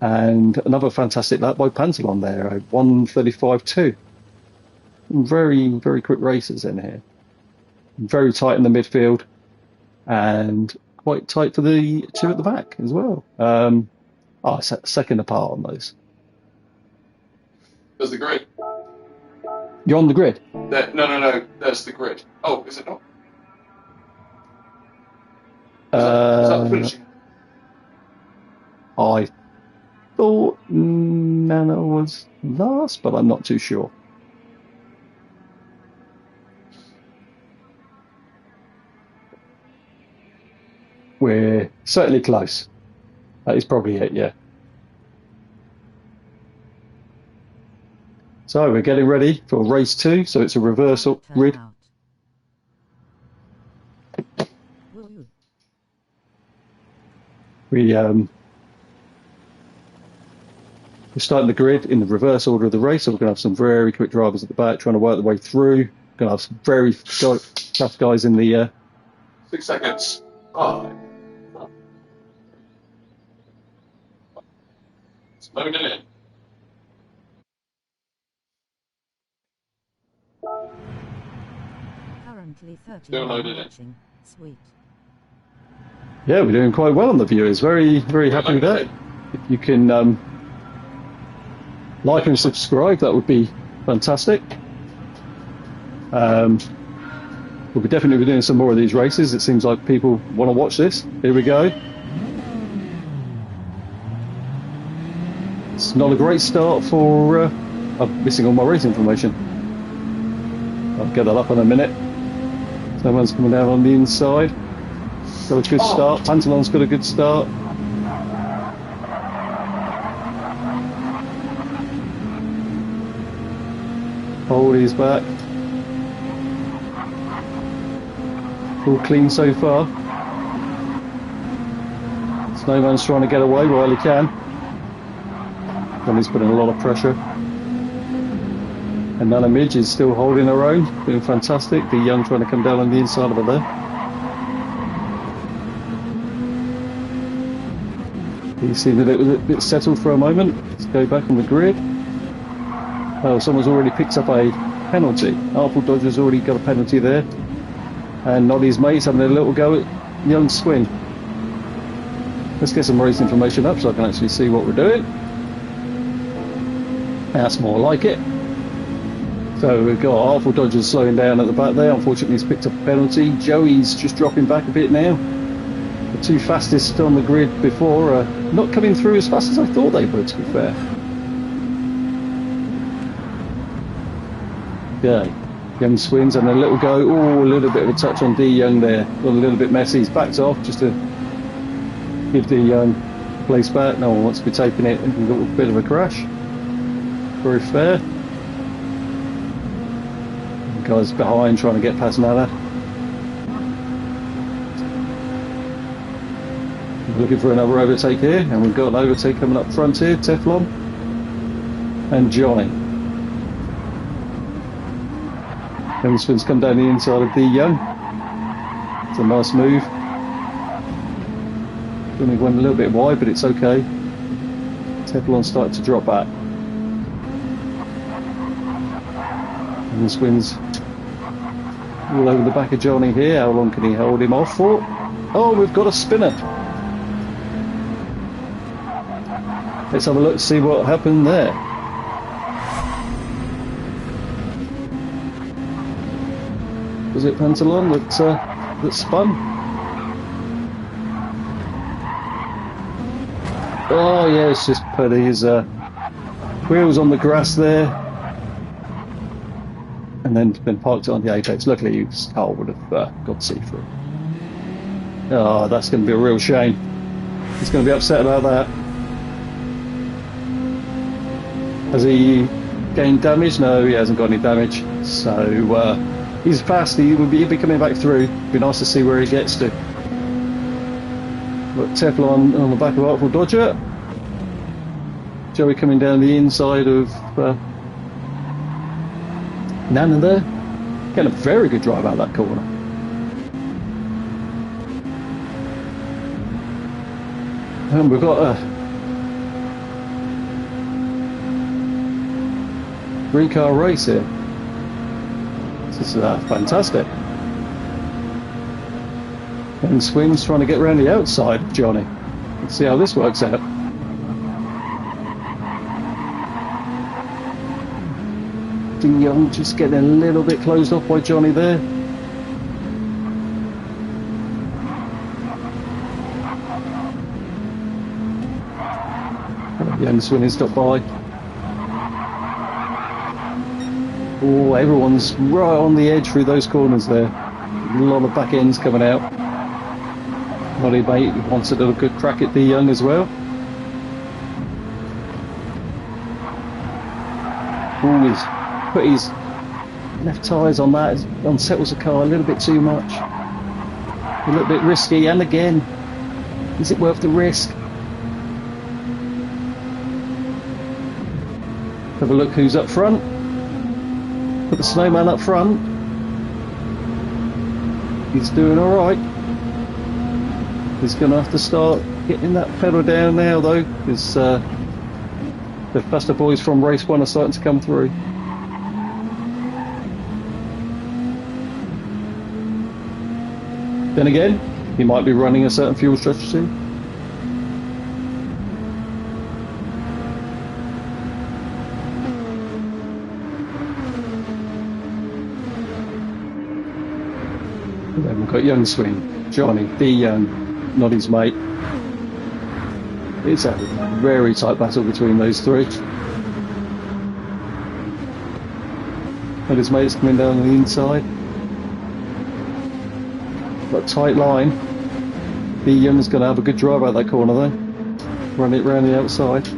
And another fantastic lap by Pantalon there, a 1:35.2. Very, very quick races in here. Very tight in the midfield and quite tight for the two at the back as well. Second apart on those. There's the grid. You're on the grid? No. There's the grid. Oh, is it not? Is that the finishing? I thought Nana was last, but I'm not too sure. We're certainly close. That is probably it, yeah. So we're getting ready for race 2. So it's a reversal grid. We're starting the grid in the reverse order of the race. So we're going to have some very quick drivers at the back trying to work their way through. Going to have some very tough guys in the 6 seconds. 5. It's loading in. Currently 30 Still loaded in. Sweet. Yeah, we're doing quite well on the viewers. Very, very happy with that. If you can like and subscribe, that would be fantastic. We'll be definitely doing some more of these races. It seems like people want to watch this. Here we go. It's not a great start for... I'm missing all my race information. I'll get that up in a minute. Someone's coming down on the inside. Got a good start. Pantalon's got a good start. Holdie's back. All clean so far. Snowman's trying to get away while he can. And he's putting a lot of pressure. And Nana Midge is still holding her own, doing fantastic. The Young trying to come down on the inside of her there. He seemed a bit settled for a moment. Let's go back on the grid. Oh, someone's already picked up a penalty. Artful Dodger's already got a penalty there. And Noddy's mates having a little go at Young Swin. Let's get some race information up so I can actually see what we're doing. That's more like it. So we've got Artful Dodger's slowing down at the back there. Unfortunately, he's picked up a penalty. Joey's just dropping back a bit now. The two fastest on the grid before are not coming through as fast as I thought they would, to be fair. Okay. Young Swins and a little go. Oh, a little bit of a touch on D Young there. Got a little bit messy. He's backed off just to give D Young place back. No one wants to be taking it. And got a bit of a crash. Very fair. The guy's behind trying to get past Nana. We're looking for another overtake here, and we've got an overtake coming up front here. Teflon and Johnny. Young Swin's come down the inside of D Young. It's a nice move. Only went a little bit wide, but it's okay. Teflon started to drop back. Young Swin's all over the back of Johnny here. How long can he hold him off for? Oh, we've got a spinner. Let's have a look to see what happened there. Was it Pantalon that spun? Oh yeah, it's just put his wheels on the grass there, and then been parked on the apex. Luckily, his car would have got see-through. Oh, that's going to be a real shame. He's going to be upset about that. Has he gained damage? No, he hasn't got any damage. So he's fast. He'll be coming back through. Be nice to see where he gets to. Got Teflon on the back of Artful Dodger. Joey coming down the inside of Nana there. Getting a very good drive out of that corner. And we've got a three-car race here. This is fantastic. And Swin's trying to get around the outside of Johnny. Let's see how this works out. De Young just getting a little bit closed off by Johnny there. Young Swin is stopped by. Oh, everyone's right on the edge through those corners there. A lot of back ends coming out. Noddy mate wants a little good crack at D Young as well. Oh, he's put his left tyres on that. It unsettles the car a little bit too much. A little bit risky, and again, is it worth the risk? Have a look who's up front. Put the snowman up front. He's doing alright. He's going to have to start getting that pedal down now though, because the faster boys from race 1 are starting to come through. Then again, he might be running a certain fuel strategy. Then we've got Young Swin, Johnny, D Young, Noddy's mate. It's a very tight battle between those three. Noddy's mate's coming down on the inside. Got a tight line. D Young's going to have a good drive out that corner though. Run it round the outside.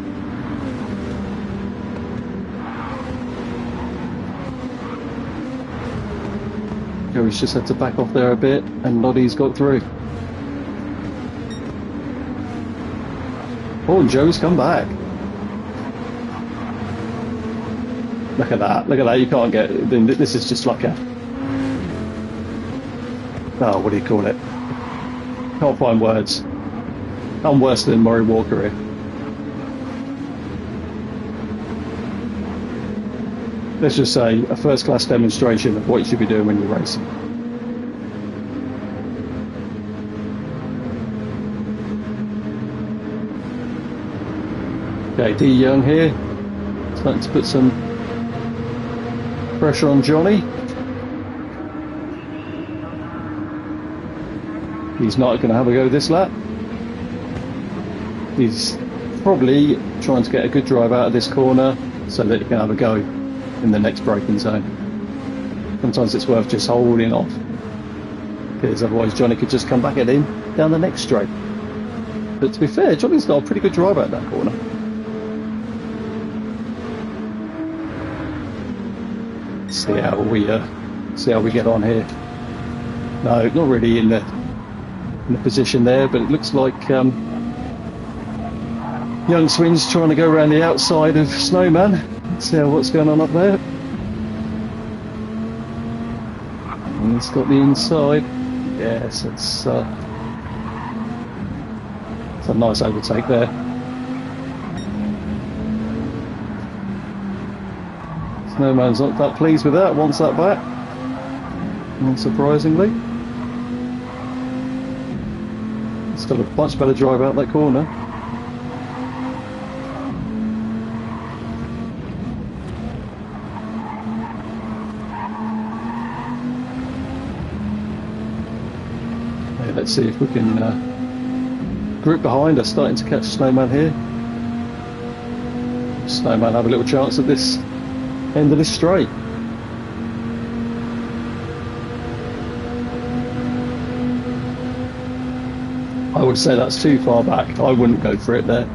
Joey's just had to back off there a bit, and Noddy's got through. Oh, and Joey's come back. Look at that, look at that, you can't get, this is just like a, oh, what do you call it? Can't find words. I'm worse than Murray Walker here. Let's just say a first-class demonstration of what you should be doing when you're racing. Okay, D Young here, starting to put some pressure on Johnny. He's not going to have a go this lap. He's probably trying to get a good drive out of this corner so that he can have a go in the next braking zone. Sometimes it's worth just holding off, because otherwise Johnny could just come back at him down the next straight. But to be fair, Johnny's got a pretty good drive out that corner. See how we get on here. No, not really in the position there, but it looks like Young Swin's trying to go around the outside of Snowman. See what's going on up there. And he's got the inside. Yes, it's a nice overtake there. Snowman's not that pleased with that, wants that back, unsurprisingly. He's got a much better drive out that corner. Okay, let's see if we can group behind us, starting to catch Snowman here. Snowman have a little chance at this end of this straight. I would say that's too far back. I wouldn't go for it there.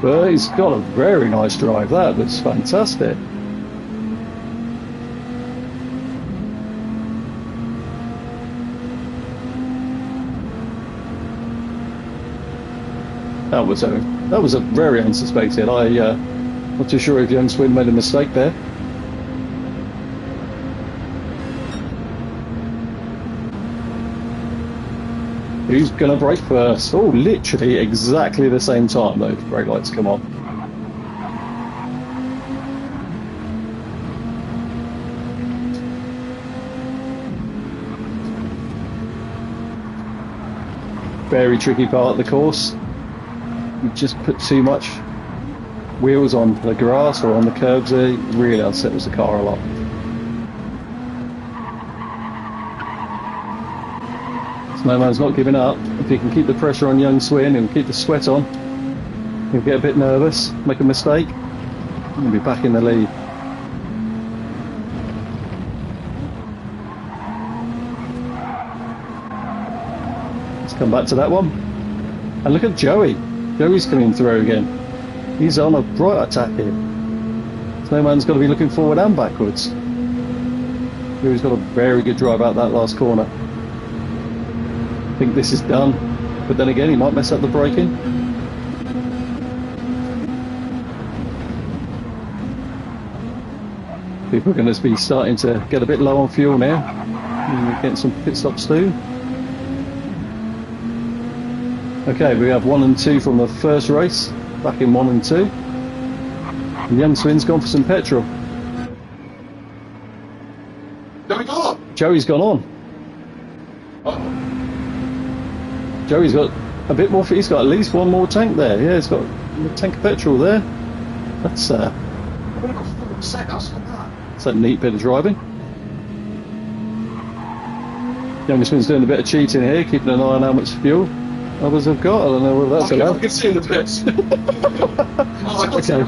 But he's got a very nice drive. That was fantastic. That was a very unsuspected. Not too sure if Young Swin made a mistake there. Who's going to brake first? Oh, literally exactly the same time those brake lights come on. Very tricky part of the course. You just put too much wheels on the grass or on the curbs there, it really unsettles the car a lot. Snowman's not giving up. If he can keep the pressure on Young Swin and keep the sweat on, he'll get a bit nervous, make a mistake, and he'll be back in the lead. Let's come back to that one. And look at Joey. Joey's coming through again. He's on a bright attack here. Snowman's got to be looking forward and backwards. Joey's got a very good drive out that last corner. I think this is done, but then again he might mess up the braking. People are going to be starting to get a bit low on fuel now. We're getting some pit stops soon. Okay, we have 1 and 2 from the first race, back in 1 and 2. And Young Swin's gone for some petrol. There we go. Joey's gone on. Uh-oh. Joey's got a bit more, he's got at least one more tank there. Yeah, he's got a tank of petrol there. That's I'm going to go 4%, that's not bad. that's a neat bit of driving. Young Swin's doing a bit of cheating here, keeping an eye on how much fuel others have got. I don't know whether that's allowed. I can see in the pits. Okay.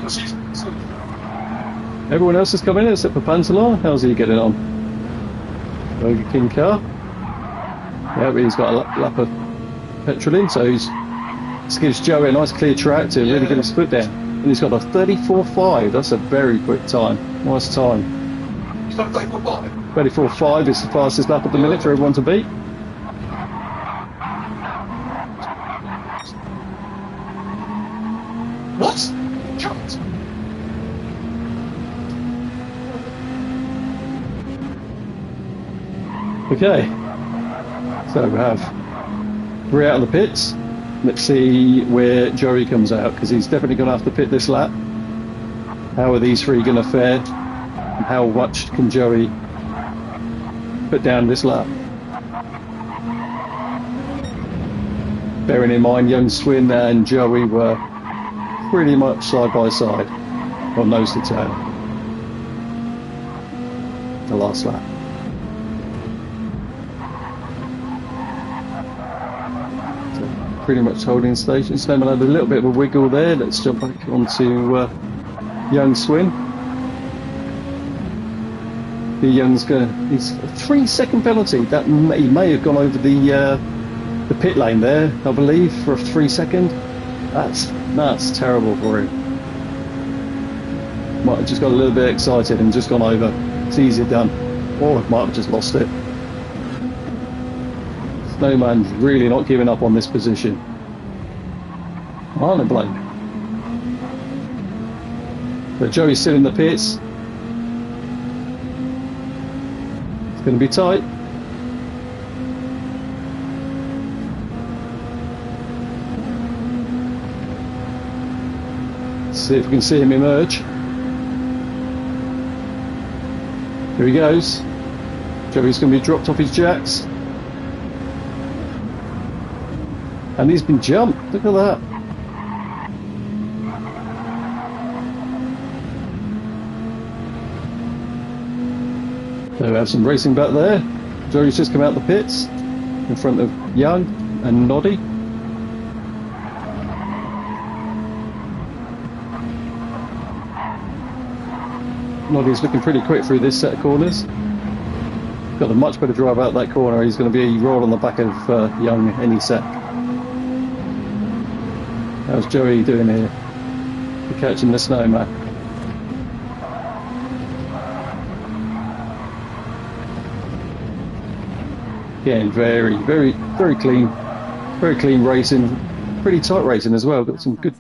Everyone else has come in except for Pantalon. How's he getting on? Burger King car. Yeah, but he's got a lap of petrol in, so this gives Joey a nice clear track to really get his foot down. And he's got a 34.5. That's a very quick time. Nice time. He's not playing for what? 34.5 is the fastest lap at the minute for everyone to beat. What? Can't. Okay, so we have 3 out of the pits. Let's see where Joey comes out, because he's definitely going to have to pit this lap. How are these 3 going to fare? And how much can Joey put down this lap? Bearing in mind, young Swin and Joey were pretty much side by side, or nose to tail, the last lap. So pretty much holding station. Snowman had a little bit of a wiggle there. Let's jump back onto young Swin. The young's he's a 3-second penalty. That he may have gone over the pit lane there, I believe, for a 3-second. That's terrible for him. Might have just got a little bit excited and just gone over. It's easy done. Or might have just lost it. Snowman's really not giving up on this position. Aren't they, bloke? So Joey's still in the pits. It's going to be tight. See if we can see him emerge. Here he goes. Joey's going to be dropped off his jacks. And he's been jumped. Look at that. So we have some racing back there. Joey's just come out the pits in front of Young and Noddy. Noddy's looking pretty quick through this set of corners. Got a much better drive out that corner. He's going to be right on the back of Young any sec. How's Joey doing here? For catching the Snowman. Again, very clean racing, pretty tight racing as well. Got some good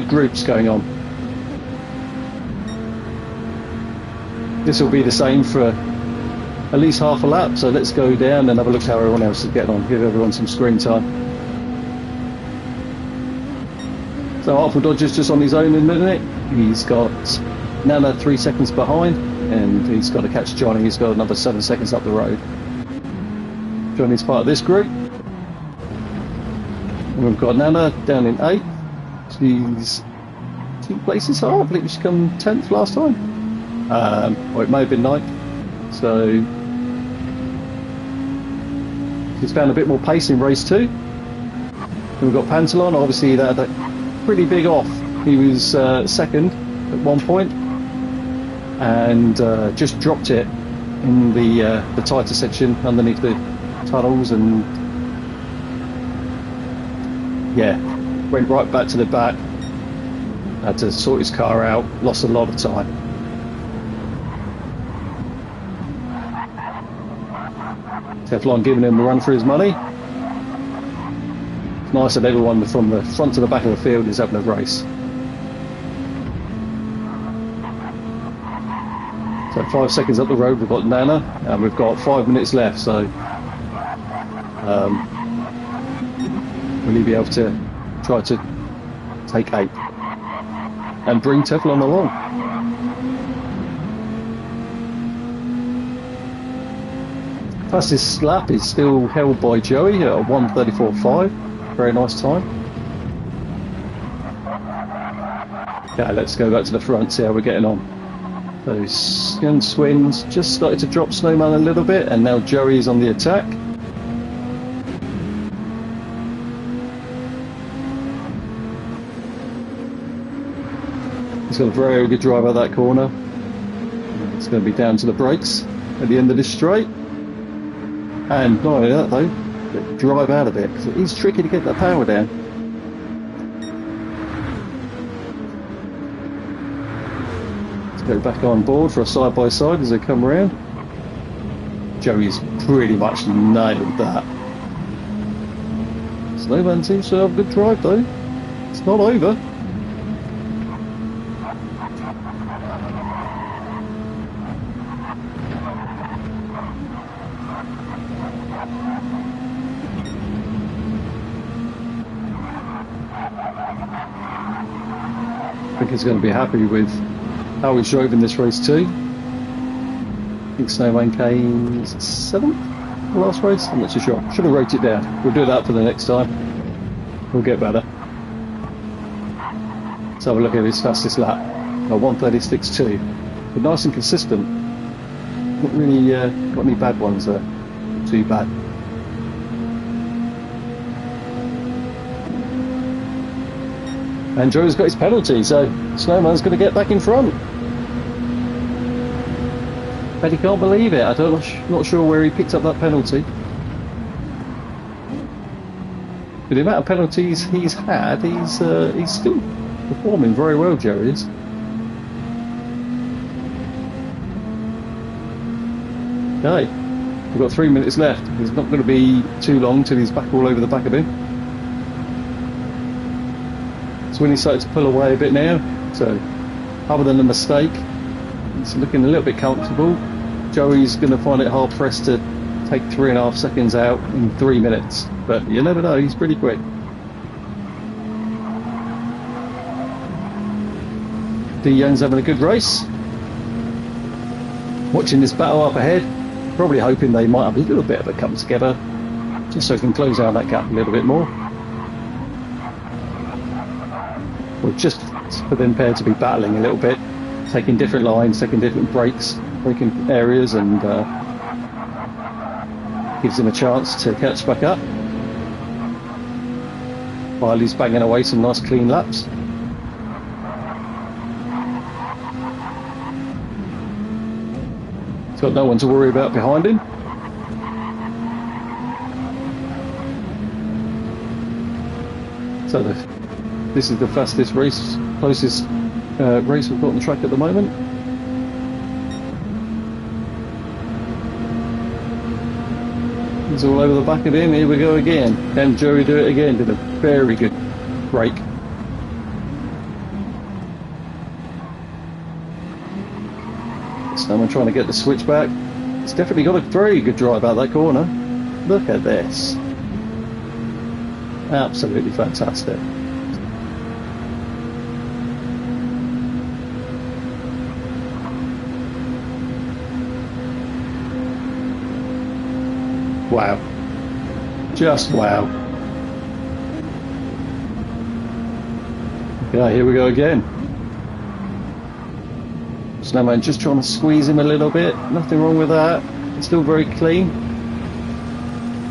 groups going on. This will be the same for at least half a lap, so let's go down and have a look how everyone else is getting on. Give everyone some screen time. So Artful Dodger's just on his own in a minute. He's got Nana 3 seconds behind, and he's got to catch Johnny. He's got another 7 seconds up the road. Johnny's part of this group. And we've got Nana down in 8th. She's 2 places high. I believe she come 10th last time. Or it may have been 9th. So she's found a bit more pace in race 2. And we've got Pantalon. Obviously that had a pretty big off. He was second at one point and just dropped it in the tighter section underneath the tunnels, and yeah, went right back to the back. Had to sort his car out, lost a lot of time. Teflon giving him a run for his money. It's nice that everyone from the front to the back of the field is having a race. So 5 seconds up the road we've got Nana, and we've got 5 minutes left, so will he be able to try to take 8 and bring Teflon along? Fastest lap is still held by Joey at 1:34.5. Very nice time. Okay, let's go back to the front, see how we're getting on. Those young Swins just started to drop Snowman a little bit, and now Joey is on the attack. He's got a very good drive out that corner. It's going to be down to the brakes at the end of this straight. And not only that though, but drive out of it, because it is tricky to get that power down. Go back on board for a side-by-side as they come around. Joey's pretty much nailed that. Snowman seems to have a good drive though. It's not over. I think he's going to be happy with how he's drove in this race too. I think Snowman came 7th the last race. I'm not too sure. Should have wrote it down. We'll do that for the next time. We'll get better. Let's have a look at his fastest lap. 1:36.2. But nice and consistent. Not really got any bad ones there. Not too bad. And Joe's got his penalty, so Snowman's going to get back in front. But he can't believe it. Not sure where he picked up that penalty. With the amount of penalties he's had, he's still performing very well, Joe is. Okay, we've got 3 minutes left. It's not going to be too long till he's back all over the back of him. So when he started to pull away a bit now, so other than the mistake, it's looking a little bit comfortable. Joey's going to find it hard pressed to take 3.5 seconds out in 3 minutes, but you never know, he's pretty quick. D Young's having a good race. Watching this battle up ahead, probably hoping they might have a little bit of a come together, just so he can close out that gap a little bit more. Or just for them pair to be battling a little bit, taking different lines, taking different breaks, breaking areas, and gives him a chance to catch back up while he's banging away some nice clean laps. He's got no one to worry about behind him. So this is the fastest race, closest race we've got on the track at the moment. He's all over the back of him. Here we go again. Can Joey do it again? Did a very good break. Someone trying to get the switch back. He's definitely got a very good drive out that corner. Look at this. Absolutely fantastic. Wow. Just wow. Okay, here we go again. Snowman just trying to squeeze him a little bit. Nothing wrong with that. It's still very clean.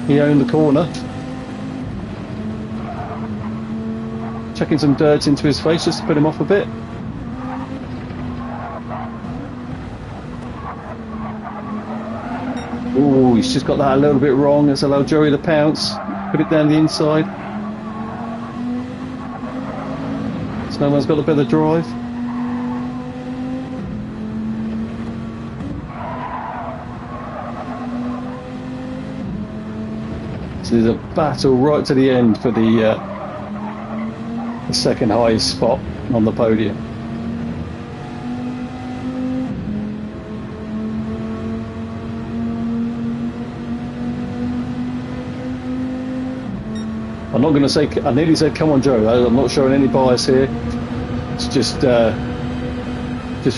He owned the corner. Chucking some dirt into his face just to put him off a bit. Ooh, he's just got that a little bit wrong. Let's allow Joey to pounce. Put it down the inside. Snowman's got a better drive. So there's a battle right to the end for the second highest spot on the podium. I'm not going to say, I nearly said come on Joe, I'm not showing any bias here. It's just for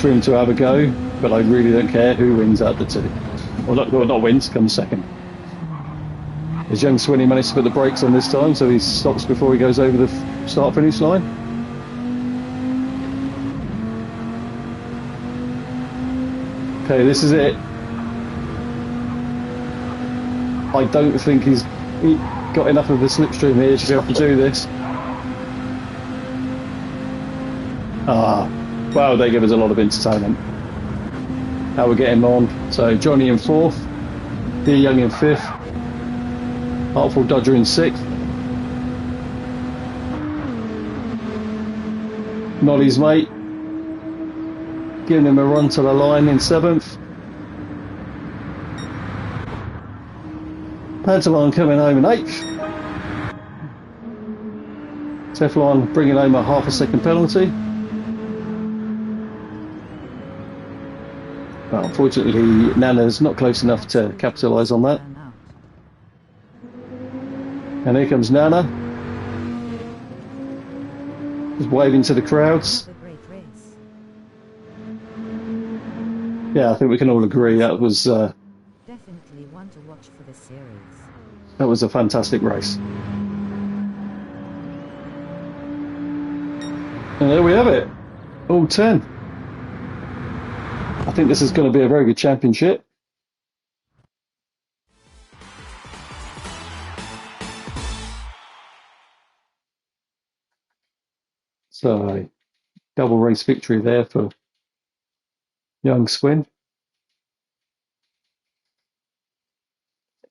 him to have a go, but I really don't care who wins out the two. Well, not wins, comes second. As young Swinney managed to put the brakes on this time, so he stops before he goes over the start finish line. Okay, this is it. I don't think he's got enough of a slipstream here to be able to do this. Wow, they give us a lot of entertainment. How we're getting on. So Johnny in 4th, D Young in 5th, Artful Dodger in 6th, Nolly's mate giving him a run to the line in 7th. Pantalon coming home in 8th. Teflon bringing home a half a second penalty. But unfortunately, Nana's not close enough to capitalise on that. And here comes Nana. Just waving to the crowds. Yeah, I think we can all agree that was definitely one to watch for this series. That was a fantastic race. And there we have it, all 10. I think this is going to be a very good championship. So, double race victory there for young Swin.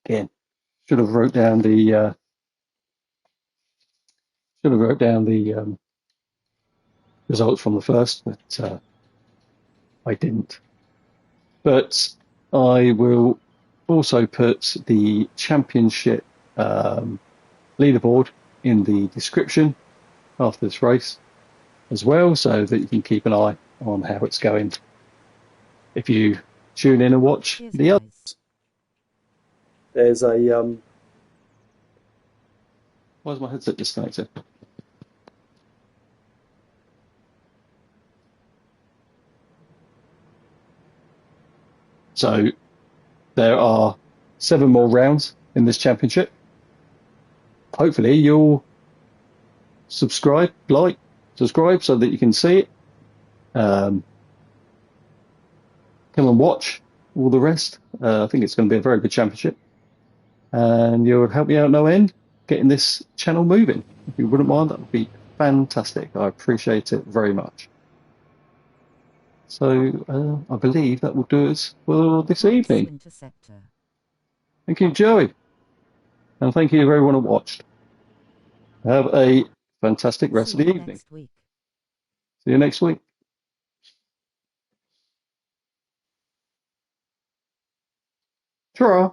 Again, should have wrote down the results from the first, but I didn't. But I will also put the championship leaderboard in the description after this race as well, so that you can keep an eye on how it's going if you tune in and watch the others. There's a why's my headset disconnected? So there are 7 more rounds in this championship. Hopefully you'll subscribe so that you can see it. Come and watch all the rest. I think it's going to be a very good championship. And you'll help me out no end getting this channel moving. If you wouldn't mind, that would be fantastic. I appreciate it very much. So I believe that will do it for this evening. Thank you, Joey. And thank you everyone who watched. Have a fantastic rest of the evening. See you next week. Ta-ra.